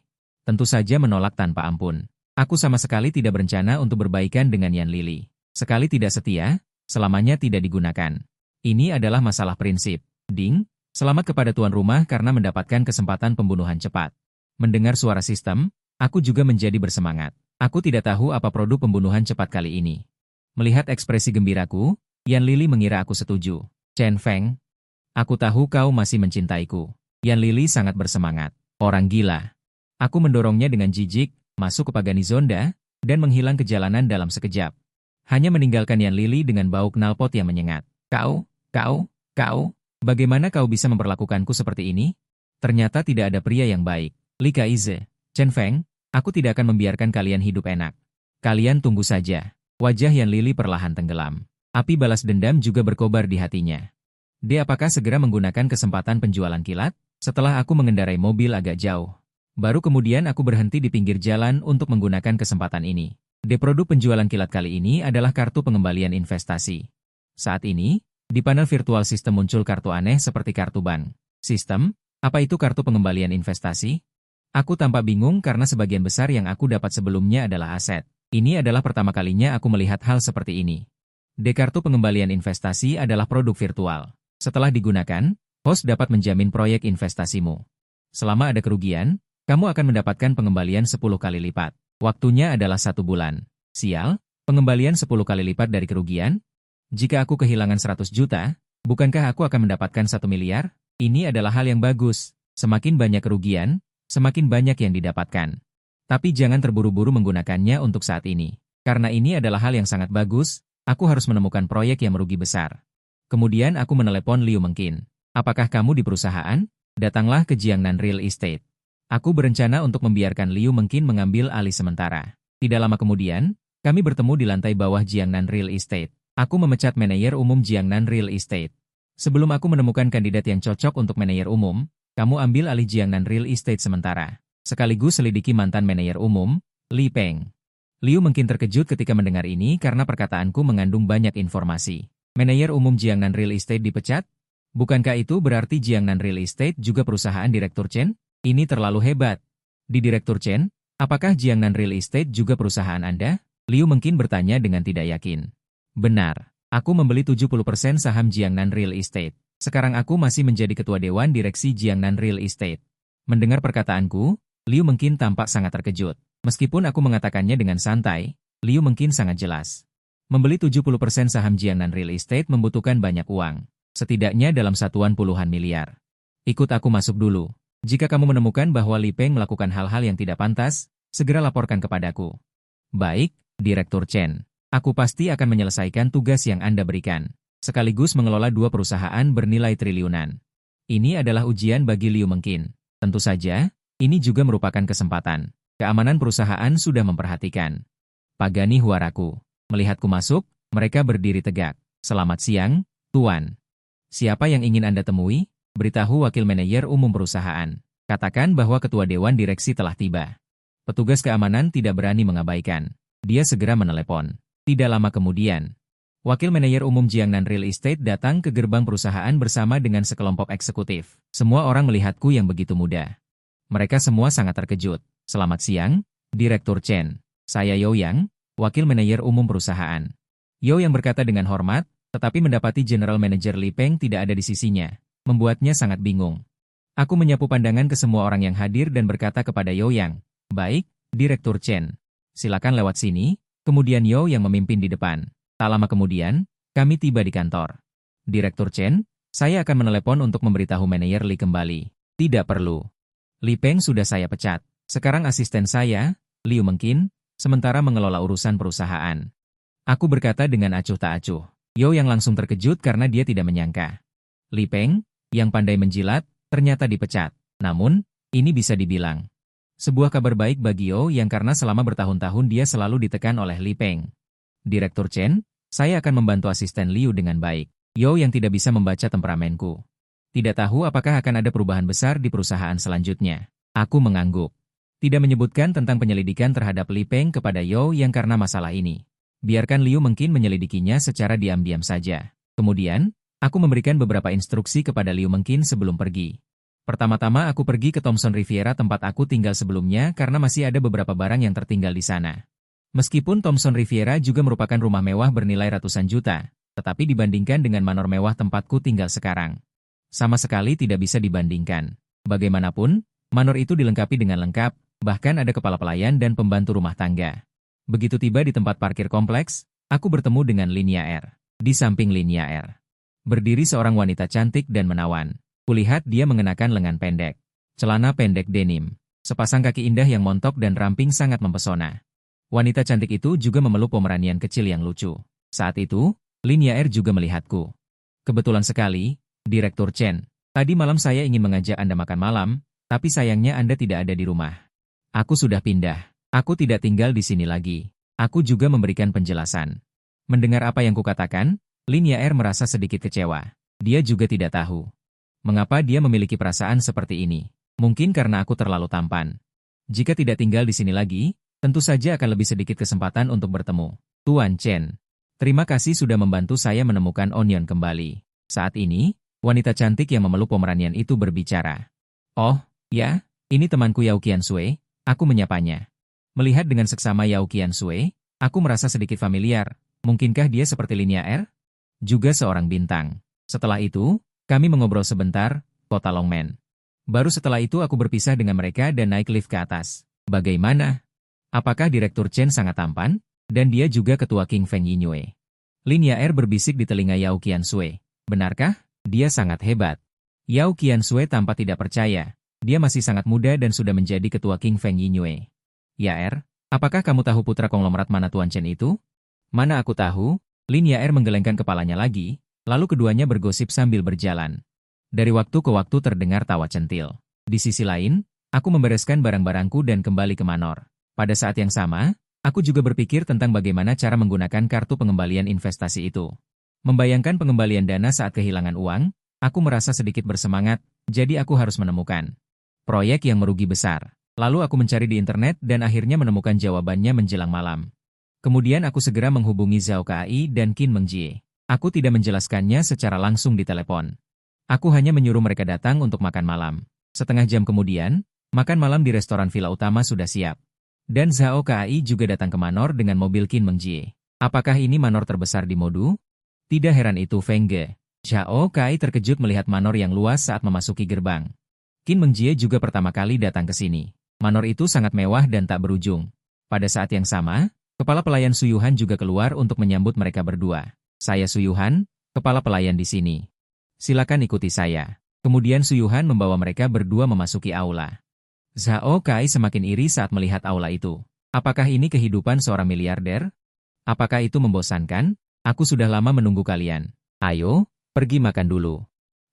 Speaker 1: Tentu saja menolak tanpa ampun. Aku sama sekali tidak berencana untuk berbaikan dengan Yan Lili. Sekali tidak setia, selamanya tidak digunakan. Ini adalah masalah prinsip. Ding, selamat kepada tuan rumah karena mendapatkan kesempatan pembunuhan cepat. Mendengar suara sistem, aku juga menjadi bersemangat. Aku tidak tahu apa produk pembunuhan cepat kali ini. Melihat ekspresi gembiraku, Yan Lili mengira aku setuju. Chen Feng, aku tahu kau masih mencintaiku. Yan Lili sangat bersemangat. Orang gila. Aku mendorongnya dengan jijik, masuk ke Pagani Zonda, dan menghilang ke jalanan dalam sekejap. Hanya meninggalkan Yan Lili dengan bau knalpot yang menyengat. Kau, bagaimana kau bisa memperlakukanku seperti ini? Ternyata tidak ada pria yang baik. Li Kaize, Chen Feng, aku tidak akan membiarkan kalian hidup enak. Kalian tunggu saja. Wajah Yan Lili perlahan tenggelam. Api balas dendam juga berkobar di hatinya. Dia apakah segera menggunakan kesempatan penjualan kilat? Setelah aku mengendarai mobil agak jauh. Baru kemudian aku berhenti di pinggir jalan untuk menggunakan kesempatan ini. Produk penjualan kilat kali ini adalah kartu pengembalian investasi. Saat ini, di panel virtual sistem muncul kartu aneh seperti kartu bank. Sistem, apa itu kartu pengembalian investasi? Aku tampak bingung karena sebagian besar yang aku dapat sebelumnya adalah aset. Ini adalah pertama kalinya aku melihat hal seperti ini. Kartu pengembalian investasi adalah produk virtual. Setelah digunakan, host dapat menjamin proyek investasimu. Selama ada kerugian, kamu akan mendapatkan pengembalian 10 kali lipat. Waktunya adalah 1 bulan. Sial, pengembalian 10 kali lipat dari kerugian? Jika aku kehilangan 100 juta, bukankah aku akan mendapatkan 1 miliar? Ini adalah hal yang bagus. Semakin banyak kerugian, semakin banyak yang didapatkan. Tapi jangan terburu-buru menggunakannya untuk saat ini. Karena ini adalah hal yang sangat bagus, aku harus menemukan proyek yang merugi besar. Kemudian aku menelepon Liu Mengqin. Apakah kamu di perusahaan? Datanglah ke Jiangnan Real Estate. Aku berencana untuk membiarkan Liu Mengqin mengambil alih sementara. Tidak lama kemudian, kami bertemu di lantai bawah Jiangnan Real Estate. Aku memecat manajer umum Jiangnan Real Estate. Sebelum aku menemukan kandidat yang cocok untuk manajer umum, kamu ambil alih Jiangnan Real Estate sementara. Sekaligus selidiki mantan manajer umum, Li Peng. Liu Mengqin terkejut ketika mendengar ini karena perkataanku mengandung banyak informasi. Manajer umum Jiangnan Real Estate dipecat? Bukankah itu berarti Jiangnan Real Estate juga perusahaan Direktur Chen? Ini terlalu hebat. Di Direktur Chen, apakah Jiangnan Real Estate juga perusahaan Anda? Liu Mengqin bertanya dengan tidak yakin. Benar, aku membeli 70% saham Jiangnan Real Estate. Sekarang aku masih menjadi ketua dewan direksi Jiangnan Real Estate. Mendengar perkataanku, Liu Mengqin tampak sangat terkejut. Meskipun aku mengatakannya dengan santai, Liu Mengqin sangat jelas. Membeli 70% saham Jiangnan Real Estate membutuhkan banyak uang. Setidaknya dalam satuan puluhan miliar. Ikut aku masuk dulu. Jika kamu menemukan bahwa Li Peng melakukan hal-hal yang tidak pantas, segera laporkan kepadaku. Baik, Direktur Chen. Aku pasti akan menyelesaikan tugas yang Anda berikan. Sekaligus mengelola 2 perusahaan bernilai triliunan. Ini adalah ujian bagi Liu Mengqin. Tentu saja, ini juga merupakan kesempatan. Keamanan perusahaan sudah memperhatikan. Pagani Huaraku. Melihatku masuk, mereka berdiri tegak. Selamat siang, Tuan. Siapa yang ingin Anda temui? Beritahu wakil manajer umum perusahaan. Katakan bahwa ketua dewan direksi telah tiba. Petugas keamanan tidak berani mengabaikan. Dia segera menelepon. Tidak lama kemudian, Wakil Manajer Umum Jiangnan Real Estate datang ke gerbang perusahaan bersama dengan sekelompok eksekutif. Semua orang melihatku yang begitu muda. Mereka semua sangat terkejut. Selamat siang, Direktur Chen. Saya Yo Yang, Wakil Manajer Umum Perusahaan. Yo Yang berkata dengan hormat, tetapi mendapati General Manager Li Peng tidak ada di sisinya. Membuatnya sangat bingung. Aku menyapu pandangan ke semua orang yang hadir dan berkata kepada Yo Yang, "Baik, Direktur Chen. Silakan lewat sini." Kemudian Yo Yang memimpin di depan. Tak lama kemudian, kami tiba di kantor. "Direktur Chen, saya akan menelepon untuk memberitahu manajer Li kembali." "Tidak perlu. Li Peng sudah saya pecat. Sekarang asisten saya, Liu Mengqin, sementara mengelola urusan perusahaan." Aku berkata dengan acuh tak acuh. Yo Yang langsung terkejut karena dia tidak menyangka. Li Peng, yang pandai menjilat, ternyata dipecat. Namun, ini bisa dibilang sebuah kabar baik bagi Yo Yang karena selama bertahun-tahun dia selalu ditekan oleh Li Peng. "Direktur Chen, saya akan membantu asisten Liu dengan baik." Yo Yang tidak bisa membaca temperamenku. Tidak tahu apakah akan ada perubahan besar di perusahaan selanjutnya. Aku mengangguk. Tidak menyebutkan tentang penyelidikan terhadap Li Peng kepada Yo Yang karena masalah ini. Biarkan Liu mungkin menyelidikinya secara diam-diam saja. Kemudian, aku memberikan beberapa instruksi kepada Liu Mengqin sebelum pergi. Pertama-tama aku pergi ke Thomson Riviera tempat aku tinggal sebelumnya karena masih ada beberapa barang yang tertinggal di sana. Meskipun Thomson Riviera juga merupakan rumah mewah bernilai ratusan juta, tetapi dibandingkan dengan manor mewah tempatku tinggal sekarang, sama sekali tidak bisa dibandingkan. Bagaimanapun, manor itu dilengkapi dengan lengkap, bahkan ada kepala pelayan dan pembantu rumah tangga. Begitu tiba di tempat parkir kompleks, aku bertemu dengan Linia R. Di samping Linia R, berdiri seorang wanita cantik dan menawan. Kulihat dia mengenakan lengan pendek, celana pendek denim, sepasang kaki indah yang montok dan ramping sangat mempesona. Wanita cantik itu juga memeluk pomeranian kecil yang lucu. Saat itu, Linia R juga melihatku. "Kebetulan sekali, Direktur Chen. Tadi malam saya ingin mengajak Anda makan malam, tapi sayangnya Anda tidak ada di rumah." "Aku sudah pindah. Aku tidak tinggal di sini lagi." Aku juga memberikan penjelasan. Mendengar apa yang kukatakan, Linia R merasa sedikit kecewa. Dia juga tidak tahu mengapa dia memiliki perasaan seperti ini. Mungkin karena aku terlalu tampan. Jika tidak tinggal di sini lagi, tentu saja akan lebih sedikit kesempatan untuk bertemu. "Tuan Chen, terima kasih sudah membantu saya menemukan Onion kembali." Saat ini, wanita cantik yang memeluk pomeranian itu berbicara. "Oh, ya, ini temanku Yao Qiansui," aku menyapanya. Melihat dengan seksama Yao Qiansui, aku merasa sedikit familiar. Mungkinkah dia seperti Linia R? Juga seorang bintang. Setelah itu, kami mengobrol sebentar, kota Longmen. Baru setelah itu aku berpisah dengan mereka dan naik lift ke atas. "Bagaimana? Apakah Direktur Chen sangat tampan?" Dan dia juga ketua King Feng Yinyue. Linia R berbisik di telinga Yao Qiansui. "Benarkah? Dia sangat hebat." Yao Qiansui tampak tidak percaya. Dia masih sangat muda dan sudah menjadi ketua King Feng Yinyue. "Ya R, apakah kamu tahu putra konglomerat mana Tuan Chen itu?" "Mana aku tahu?" Linia R menggelengkan kepalanya lagi, lalu keduanya bergosip sambil berjalan. Dari waktu ke waktu terdengar tawa centil. Di sisi lain, aku membereskan barang-barangku dan kembali ke manor. Pada saat yang sama, aku juga berpikir tentang bagaimana cara menggunakan kartu pengembalian investasi itu. Membayangkan pengembalian dana saat kehilangan uang, aku merasa sedikit bersemangat, jadi aku harus menemukan proyek yang merugi besar. Lalu aku mencari di internet dan akhirnya menemukan jawabannya menjelang malam. Kemudian aku segera menghubungi Zhao Kai dan Qin Mengjie. Aku tidak menjelaskannya secara langsung di telepon. Aku hanya menyuruh mereka datang untuk makan malam. Setengah jam kemudian, makan malam di restoran villa utama sudah siap. Dan Zhao Kai juga datang ke manor dengan mobil Qin Mengjie. Apakah ini manor terbesar di Modu? Tidak heran itu Feng Ge. Zhao Kai terkejut melihat manor yang luas saat memasuki gerbang. Qin Mengjie juga pertama kali datang ke sini. Manor itu sangat mewah dan tak berujung. Pada saat yang sama, kepala pelayan Suyuhan juga keluar untuk menyambut mereka berdua. "Saya Suyuhan, kepala pelayan di sini. Silakan ikuti saya." Kemudian Suyuhan membawa mereka berdua memasuki aula. Zhao Kai semakin iri saat melihat aula itu. Apakah ini kehidupan seorang miliarder? Apakah itu membosankan? Aku sudah lama menunggu kalian. Ayo, pergi makan dulu.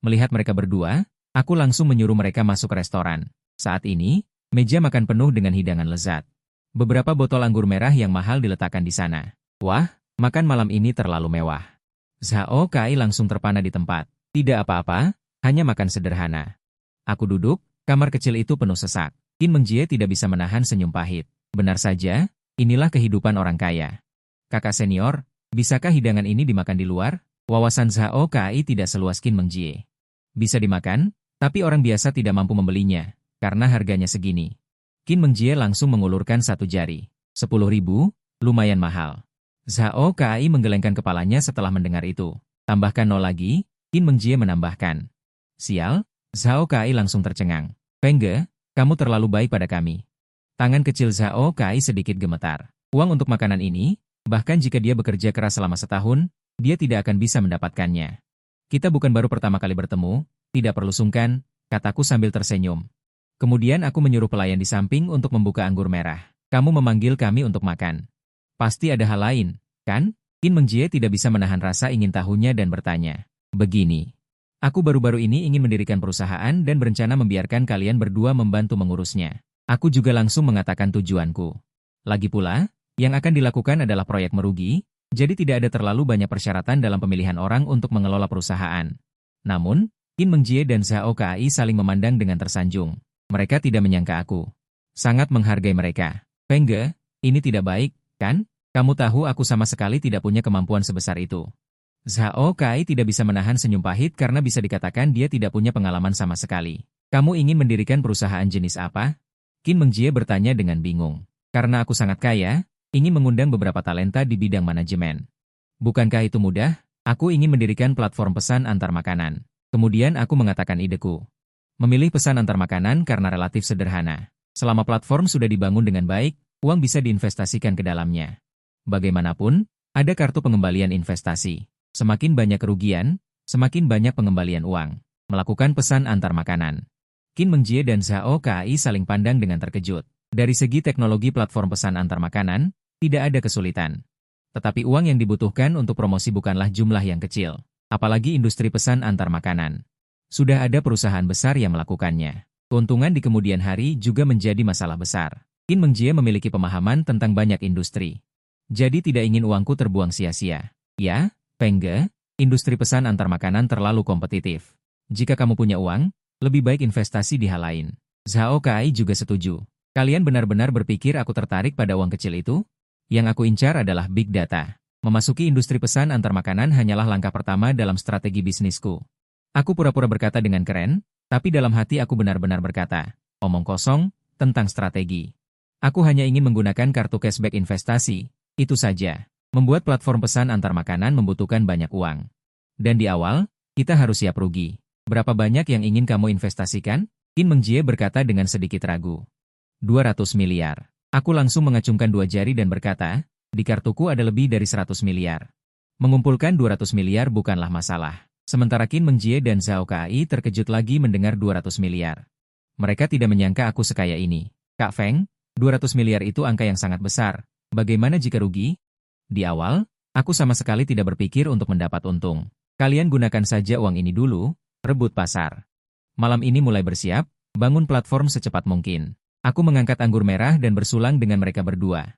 Speaker 1: Melihat mereka berdua, aku langsung menyuruh mereka masuk restoran. Saat ini, meja makan penuh dengan hidangan lezat. Beberapa botol anggur merah yang mahal diletakkan di sana. Wah, makan malam ini terlalu mewah. Zhao Kai langsung terpana di tempat. Tidak apa-apa, hanya makan sederhana. Aku duduk. Kamar kecil itu penuh sesak. Qin Mengjie tidak bisa menahan senyum pahit. Benar saja, inilah kehidupan orang kaya. Kakak senior, bisakah hidangan ini dimakan di luar? Wawasan Zhao Kai tidak seluas Qin Mengjie. Bisa dimakan, tapi orang biasa tidak mampu membelinya, karena harganya segini. Qin Mengjie langsung mengulurkan satu jari. 10.000, lumayan mahal. Zhao Kai menggelengkan kepalanya setelah mendengar itu. Tambahkan 0 lagi, Qin Mengjie menambahkan. Sial, Zhao Kai langsung tercengang. Pengge, kamu terlalu baik pada kami. Tangan kecil Zhao Kai sedikit gemetar. Uang untuk makanan ini, bahkan jika dia bekerja keras selama setahun, dia tidak akan bisa mendapatkannya. Kita bukan baru pertama kali bertemu, tidak perlu sungkan, kataku sambil tersenyum. Kemudian aku menyuruh pelayan di samping untuk membuka anggur merah. Kamu memanggil kami untuk makan. Pasti ada hal lain, kan? Qin Mengjie tidak bisa menahan rasa ingin tahunya dan bertanya. Begini. Aku baru-baru ini ingin mendirikan perusahaan dan berencana membiarkan kalian berdua membantu mengurusnya. Aku juga langsung mengatakan tujuanku. Lagi pula, yang akan dilakukan adalah proyek merugi, jadi tidak ada terlalu banyak persyaratan dalam pemilihan orang untuk mengelola perusahaan. Namun, Qin Mengjie dan Zhao Kai saling memandang dengan tersanjung. Mereka tidak menyangka aku sangat menghargai mereka. Pengge, ini tidak baik, kan? Kamu tahu aku sama sekali tidak punya kemampuan sebesar itu. Zhao Kai tidak bisa menahan senyum pahit karena bisa dikatakan dia tidak punya pengalaman sama sekali. Kamu ingin mendirikan perusahaan jenis apa? Qin Mengjie bertanya dengan bingung. Karena aku sangat kaya, ingin mengundang beberapa talenta di bidang manajemen. Bukankah itu mudah? Aku ingin mendirikan platform pesan antar makanan. Kemudian aku mengatakan ideku. Memilih pesan antar makanan karena relatif sederhana. Selama platform sudah dibangun dengan baik, uang bisa diinvestasikan ke dalamnya. Bagaimanapun, ada kartu pengembalian investasi. Semakin banyak kerugian, semakin banyak pengembalian uang. Melakukan pesan antar makanan. Qin Mengjie dan Zhao Kai saling pandang dengan terkejut. Dari segi teknologi platform pesan antar makanan, tidak ada kesulitan. Tetapi uang yang dibutuhkan untuk promosi bukanlah jumlah yang kecil. Apalagi industri pesan antar makanan. Sudah ada perusahaan besar yang melakukannya. Keuntungan di kemudian hari juga menjadi masalah besar. Qin Mengjie memiliki pemahaman tentang banyak industri. Jadi tidak ingin uangku terbuang sia-sia. Ya, Pengge, industri pesan antar makanan terlalu kompetitif. Jika kamu punya uang, lebih baik investasi di hal lain. Zhao Kai juga setuju. Kalian benar-benar berpikir aku tertarik pada uang kecil itu? Yang aku incar adalah big data. Memasuki industri pesan antar makanan hanyalah langkah pertama dalam strategi bisnisku. Aku pura-pura berkata dengan keren, tapi dalam hati aku benar-benar berkata, omong kosong, tentang strategi. Aku hanya ingin menggunakan kartu cashback investasi, itu saja. Membuat platform pesan antar makanan membutuhkan banyak uang. Dan di awal, kita harus siap rugi. Berapa banyak yang ingin kamu investasikan? Qin Mengjie berkata dengan sedikit ragu. 200 miliar. Aku langsung mengacungkan 2 jari dan berkata, di kartuku ada lebih dari 100 miliar. Mengumpulkan 200 miliar bukanlah masalah. Sementara Qin Mengjie dan Zhao Kai terkejut lagi mendengar 200 miliar. Mereka tidak menyangka aku sekaya ini. Kak Feng, 200 miliar itu angka yang sangat besar. Bagaimana jika rugi? Di awal, aku sama sekali tidak berpikir untuk mendapat untung. Kalian gunakan saja uang ini dulu, rebut pasar. Malam ini mulai bersiap, bangun platform secepat mungkin. Aku mengangkat anggur merah dan bersulang dengan mereka berdua.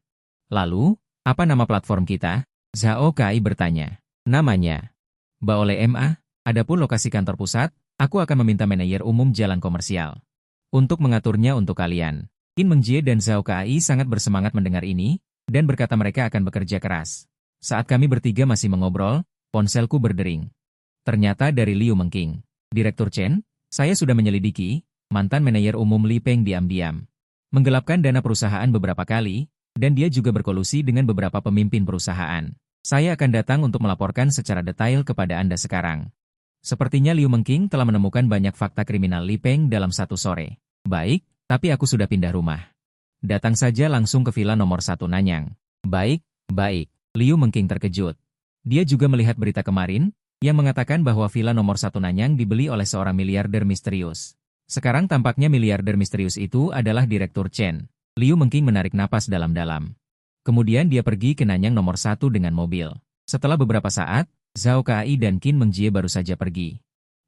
Speaker 1: Lalu, apa nama platform kita? Zhao Kai bertanya. Namanya Baole MA. Adapun lokasi kantor pusat, aku akan meminta manajer umum jalan komersial untuk mengaturnya untuk kalian. Qin Mengjie dan Zhao Kai sangat bersemangat mendengar ini, dan berkata mereka akan bekerja keras. Saat kami bertiga masih mengobrol, ponselku berdering. Ternyata dari Liu Mengking. Direktur Chen, saya sudah menyelidiki, mantan manajer umum Li Peng diam-diam menggelapkan dana perusahaan beberapa kali, dan dia juga berkolusi dengan beberapa pemimpin perusahaan. Saya akan datang untuk melaporkan secara detail kepada Anda sekarang. Sepertinya Liu Mengking telah menemukan banyak fakta kriminal Li Peng dalam satu sore. Baik, tapi aku sudah pindah rumah. Datang saja langsung ke villa nomor 1 Nanyang. Baik, baik. Liu Mengking terkejut. Dia juga melihat berita kemarin, yang mengatakan bahwa villa nomor 1 Nanyang dibeli oleh seorang miliarder misterius. Sekarang tampaknya miliarder misterius itu adalah Direktur Chen. Liu Mengking menarik napas dalam-dalam. Kemudian dia pergi ke Nanyang nomor 1 dengan mobil. Setelah beberapa saat, Zhao Kai dan Qin Mengjie baru saja pergi.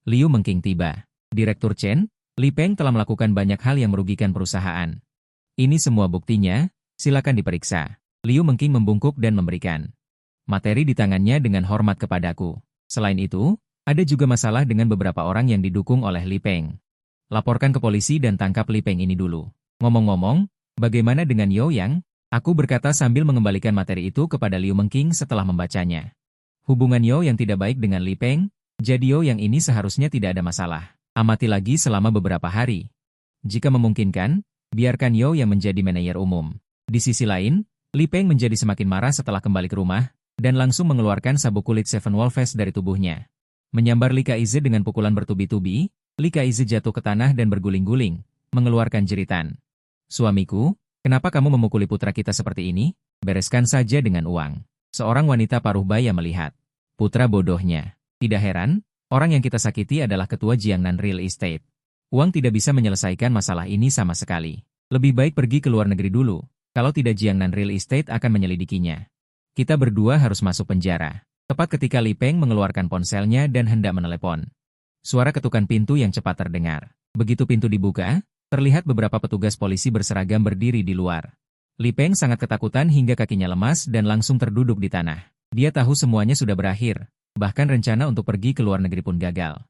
Speaker 1: Liu Mengking tiba. Direktur Chen, Li Peng telah melakukan banyak hal yang merugikan perusahaan. Ini semua buktinya, silakan diperiksa. Liu Mengking membungkuk dan memberikan materi di tangannya dengan hormat kepadaku. Selain itu, ada juga masalah dengan beberapa orang yang didukung oleh Li Peng. Laporkan ke polisi dan tangkap Li Peng ini dulu. Ngomong-ngomong, bagaimana dengan Yo Yang? Aku berkata sambil mengembalikan materi itu kepada Liu Mengking setelah membacanya. Hubungan Yo yang tidak baik dengan Li Peng, jadi Yo yang ini seharusnya tidak ada masalah. Amati lagi selama beberapa hari. Jika memungkinkan, biarkan Yo yang menjadi manajer umum. Di sisi lain, Li Peng menjadi semakin marah setelah kembali ke rumah, dan langsung mengeluarkan sabuk kulit Seven Wolves dari tubuhnya. Menyambar Li Kaize dengan pukulan bertubi-tubi, Li Kaize jatuh ke tanah dan berguling-guling, mengeluarkan jeritan. Suamiku, kenapa kamu memukuli putra kita seperti ini? Bereskan saja dengan uang. Seorang wanita paruh baya melihat. Putra bodohnya. Tidak heran, orang yang kita sakiti adalah ketua Jiangnan Real Estate. Uang tidak bisa menyelesaikan masalah ini sama sekali. Lebih baik pergi ke luar negeri dulu, kalau tidak Jiangnan Real Estate akan menyelidikinya. Kita berdua harus masuk penjara. Tepat ketika Li Peng mengeluarkan ponselnya dan hendak menelepon. Suara ketukan pintu yang cepat terdengar. Begitu pintu dibuka, terlihat beberapa petugas polisi berseragam berdiri di luar. Li Peng sangat ketakutan hingga kakinya lemas dan langsung terduduk di tanah. Dia tahu semuanya sudah berakhir, bahkan rencana untuk pergi ke luar negeri pun gagal.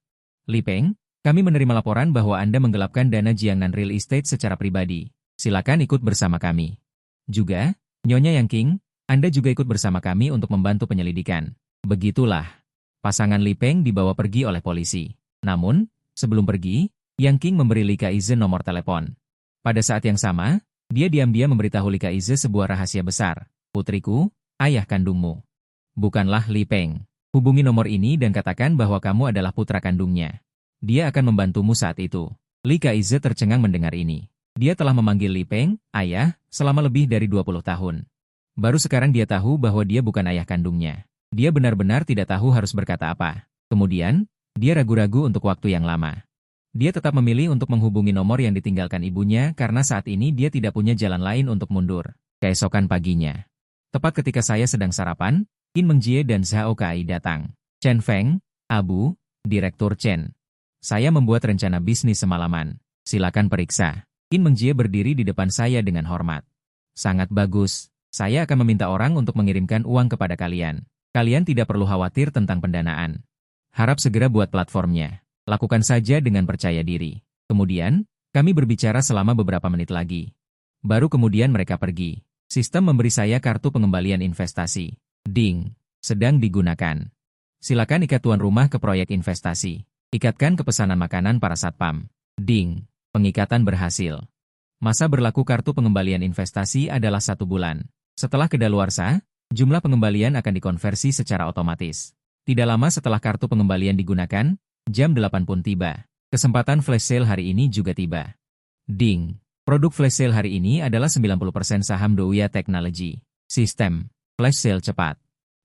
Speaker 1: Li Peng, kami menerima laporan bahwa Anda menggelapkan dana Jiangnan Real Estate secara pribadi. Silakan ikut bersama kami. Juga, Nyonya Yang King, Anda juga ikut bersama kami untuk membantu penyelidikan. Begitulah. Pasangan Li Peng dibawa pergi oleh polisi. Namun, sebelum pergi, Yang King memberi Li Kaize nomor telepon. Pada saat yang sama, dia diam-diam memberitahu Li Kaize sebuah rahasia besar. Putriku, ayah kandungmu. Bukanlah Li Peng. Hubungi nomor ini dan katakan bahwa kamu adalah putra kandungnya. Dia akan membantumu saat itu. Li Kaize tercengang mendengar ini. Dia telah memanggil Li Peng, ayah, selama lebih dari 20 tahun. Baru sekarang dia tahu bahwa dia bukan ayah kandungnya. Dia benar-benar tidak tahu harus berkata apa. Kemudian, dia ragu-ragu untuk waktu yang lama. Dia tetap memilih untuk menghubungi nomor yang ditinggalkan ibunya karena saat ini dia tidak punya jalan lain untuk mundur. Keesokan paginya. Tepat ketika saya sedang sarapan, Qin Mengjie dan Zhao Kai datang. Chen Feng, Abu, Direktur Chen. Saya membuat rencana bisnis semalaman. Silakan periksa. Qin Mengjie berdiri di depan saya dengan hormat. Sangat bagus. Saya akan meminta orang untuk mengirimkan uang kepada kalian. Kalian tidak perlu khawatir tentang pendanaan. Harap segera buat platformnya. Lakukan saja dengan percaya diri. Kemudian, kami berbicara selama beberapa menit lagi. Baru kemudian mereka pergi. Sistem memberi saya kartu pengembalian investasi. Ding. Sedang digunakan. Silakan ikat tuan rumah ke proyek investasi. Ikatkan ke pesanan makanan para satpam. Ding. Pengikatan berhasil. Masa berlaku kartu pengembalian investasi adalah 1 bulan. Setelah kedaluarsa, jumlah pengembalian akan dikonversi secara otomatis. Tidak lama setelah kartu pengembalian digunakan, jam 8 pun tiba. Kesempatan flash sale hari ini juga tiba. Ding. Produk flash sale hari ini adalah 90% saham Douya Technology. Sistem. Flash sale cepat.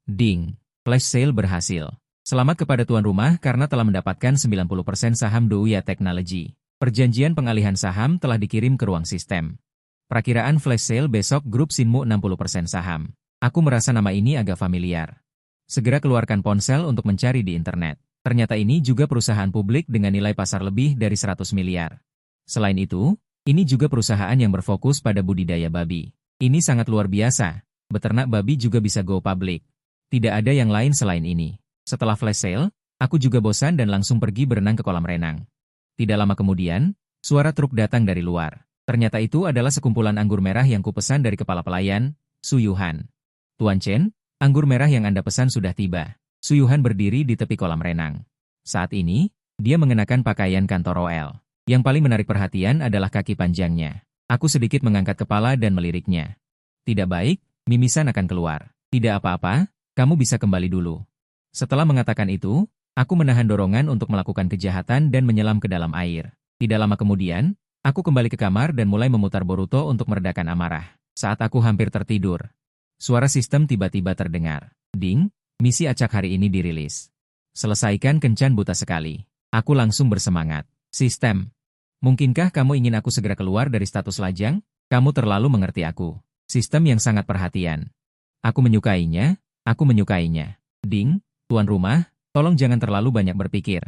Speaker 1: Ding. Flash sale berhasil. Selamat kepada tuan rumah karena telah mendapatkan 90% saham Douya Technology. Perjanjian pengalihan saham telah dikirim ke ruang sistem. Perakiraan flash sale besok grup Sinmu 60% saham. Aku merasa nama ini agak familiar. Segera keluarkan ponsel untuk mencari di internet. Ternyata ini juga perusahaan publik dengan nilai pasar lebih dari 100 miliar. Selain itu, ini juga perusahaan yang berfokus pada budidaya babi. Ini sangat luar biasa. Beternak babi juga bisa go public. Tidak ada yang lain selain ini. Setelah flash sale, aku juga bosan dan langsung pergi berenang ke kolam renang. Tidak lama kemudian, suara truk datang dari luar. Ternyata itu adalah sekumpulan anggur merah yang kupesan dari kepala pelayan, Su Yuhan. Tuan Chen, anggur merah yang Anda pesan sudah tiba. Su Yuhan berdiri di tepi kolam renang. Saat ini, dia mengenakan pakaian kantor Roel. Yang paling menarik perhatian adalah kaki panjangnya. Aku sedikit mengangkat kepala dan meliriknya. Tidak baik, mimisan akan keluar. Tidak apa-apa, kamu bisa kembali dulu. Setelah mengatakan itu, aku menahan dorongan untuk melakukan kejahatan dan menyelam ke dalam air. Tidak lama kemudian, aku kembali ke kamar dan mulai memutar Boruto untuk meredakan amarah. Saat aku hampir tertidur, suara sistem tiba-tiba terdengar. Ding. Misi acak hari ini dirilis. Selesaikan kencan buta sekali. Aku langsung bersemangat. Sistem. Mungkinkah kamu ingin aku segera keluar dari status lajang? Kamu terlalu mengerti aku. Sistem yang sangat perhatian. Aku menyukainya, aku menyukainya. Ding, tuan rumah, tolong jangan terlalu banyak berpikir.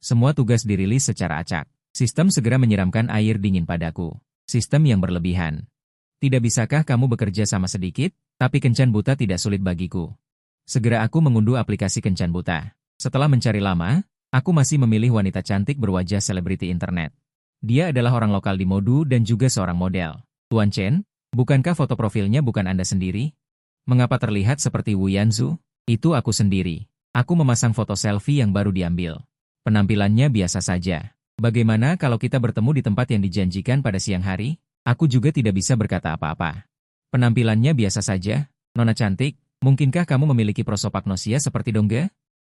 Speaker 1: Semua tugas dirilis secara acak. Sistem segera menyiramkan air dingin padaku. Sistem yang berlebihan. Tidak bisakah kamu bekerja sama sedikit? Tapi kencan buta tidak sulit bagiku. Segera aku mengunduh aplikasi Kencan Buta. Setelah mencari lama, aku masih memilih wanita cantik berwajah selebriti internet. Dia adalah orang lokal di Modu dan juga seorang model. Tuan Chen, Bukankah foto profilnya bukan Anda sendiri? Mengapa terlihat seperti Wu Yanzu? Itu aku sendiri. Aku memasang foto selfie yang baru diambil. Penampilannya biasa saja. Bagaimana kalau kita bertemu di tempat yang dijanjikan pada siang hari? Aku juga tidak bisa berkata apa-apa. Penampilannya biasa saja. Nona cantik, mungkinkah kamu memiliki prosopagnosia seperti Dongga?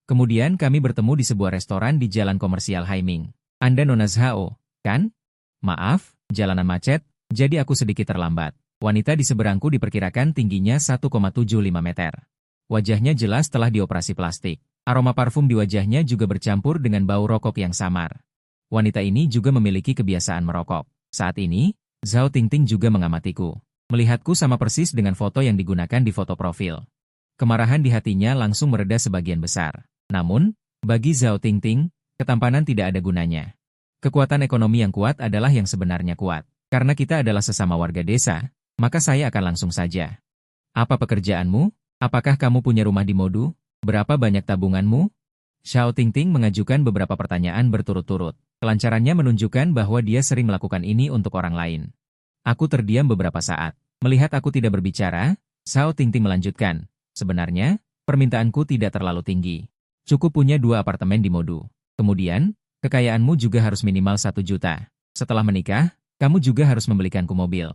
Speaker 1: Kemudian kami bertemu di sebuah restoran di Jalan Komersial Haiming. Anda Nona Zhao, kan? Maaf, jalanan macet, jadi aku sedikit terlambat. Wanita di seberangku diperkirakan tingginya 1,75 meter. Wajahnya jelas telah dioperasi plastik. Aroma parfum di wajahnya juga bercampur dengan bau rokok yang samar. Wanita ini juga memiliki kebiasaan merokok. Saat ini, Zhao Tingting juga mengamatiku. Melihatku sama persis dengan foto yang digunakan di foto profil. Kemarahan di hatinya langsung mereda sebagian besar. Namun, bagi Zhao Tingting, ketampanan tidak ada gunanya. Kekuatan ekonomi yang kuat adalah yang sebenarnya kuat. Karena kita adalah sesama warga desa, maka saya akan langsung saja. Apa pekerjaanmu? Apakah kamu punya rumah di Modu? Berapa banyak tabunganmu? Xiao Tingting mengajukan beberapa pertanyaan berturut-turut. Kelancarannya menunjukkan bahwa dia sering melakukan ini untuk orang lain. Aku terdiam beberapa saat. Melihat aku tidak berbicara, Xiao Tingting melanjutkan. Sebenarnya, permintaanku tidak terlalu tinggi. Cukup punya 2 apartemen di Modu. Kemudian, kekayaanmu juga harus minimal 1 juta. Setelah menikah, kamu juga harus membelikanku mobil.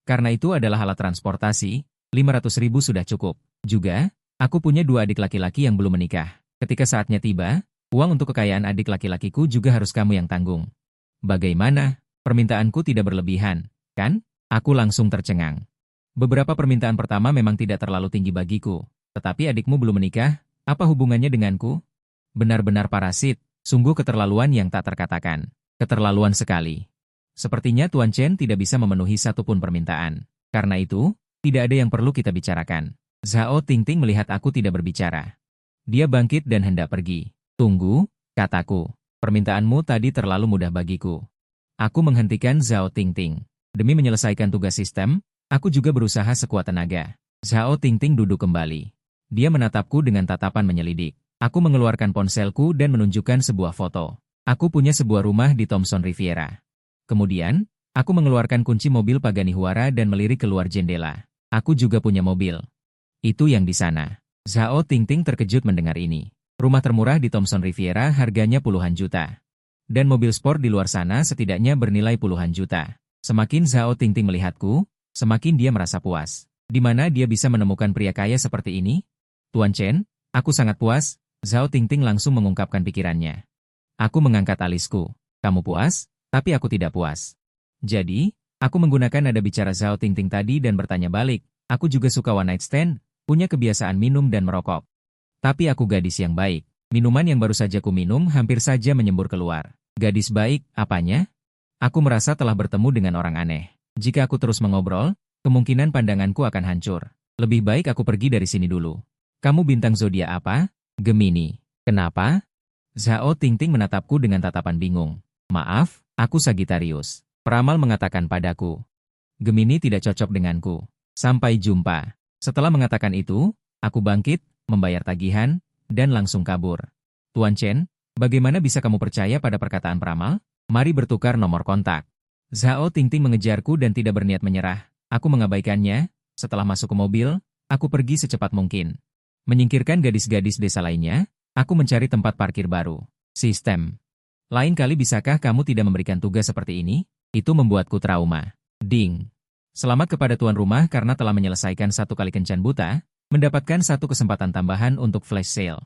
Speaker 1: Karena itu adalah alat transportasi, 500.000 sudah cukup. Juga, aku punya 2 adik laki-laki yang belum menikah. Ketika saatnya tiba, uang untuk kekayaan adik laki-lakiku juga harus kamu yang tanggung. Bagaimana? Permintaanku tidak berlebihan, kan? Aku langsung tercengang. Beberapa permintaan pertama memang tidak terlalu tinggi bagiku. Tetapi adikmu belum menikah, apa hubungannya denganku? Benar-benar parasit, sungguh keterlaluan yang tak terkatakan. Keterlaluan sekali. Sepertinya Tuan Chen tidak bisa memenuhi satupun permintaan. Karena itu, tidak ada yang perlu kita bicarakan. Zhao Tingting melihat aku tidak berbicara. Dia bangkit dan hendak pergi. Tunggu, kataku. Permintaanmu tadi terlalu mudah bagiku. Aku menghentikan Zhao Tingting. Demi menyelesaikan tugas sistem, aku juga berusaha sekuat tenaga. Zhao Tingting duduk kembali. Dia menatapku dengan tatapan menyelidik. Aku mengeluarkan ponselku dan menunjukkan sebuah foto. Aku punya sebuah rumah di Thomson Riviera. Kemudian, aku mengeluarkan kunci mobil Pagani Huara dan melirik keluar jendela. Aku juga punya mobil. Itu yang di sana. Zhao Tingting terkejut mendengar ini. Rumah termurah di Thomson Riviera harganya puluhan juta. Dan mobil sport di luar sana setidaknya bernilai puluhan juta. Semakin Zhao Tingting melihatku, semakin dia merasa puas. Di mana dia bisa menemukan pria kaya seperti ini? Tuan Chen, aku sangat puas. Zhao Tingting langsung mengungkapkan pikirannya. Aku mengangkat alisku. Kamu puas? Tapi aku tidak puas. Jadi, aku menggunakan nada bicara Zhao Tingting tadi dan bertanya balik. Aku juga suka one night stand, punya kebiasaan minum dan merokok. Tapi aku gadis yang baik. Minuman yang baru saja ku minum hampir saja menyembur keluar. Gadis baik, apanya? Aku merasa telah bertemu dengan orang aneh. Jika aku terus mengobrol, kemungkinan pandanganku akan hancur. Lebih baik aku pergi dari sini dulu. Kamu bintang zodiak apa? Gemini. Kenapa? Zhao Tingting menatapku dengan tatapan bingung. Maaf, aku Sagittarius. Peramal mengatakan padaku. Gemini tidak cocok denganku. Sampai jumpa. Setelah mengatakan itu, aku bangkit, membayar tagihan, dan langsung kabur. Tuan Chen, bagaimana bisa kamu percaya pada perkataan peramal? Mari bertukar nomor kontak. Zhao Tingting mengejarku dan tidak berniat menyerah. Aku mengabaikannya. Setelah masuk ke mobil, aku pergi secepat mungkin. Menyingkirkan gadis-gadis desa lainnya, aku mencari tempat parkir baru. Sistem. Lain kali bisakah kamu tidak memberikan tugas seperti ini? Itu membuatku trauma. Ding. Selamat kepada tuan rumah karena telah menyelesaikan 1 kali kencan buta, mendapatkan 1 kesempatan tambahan untuk flash sale.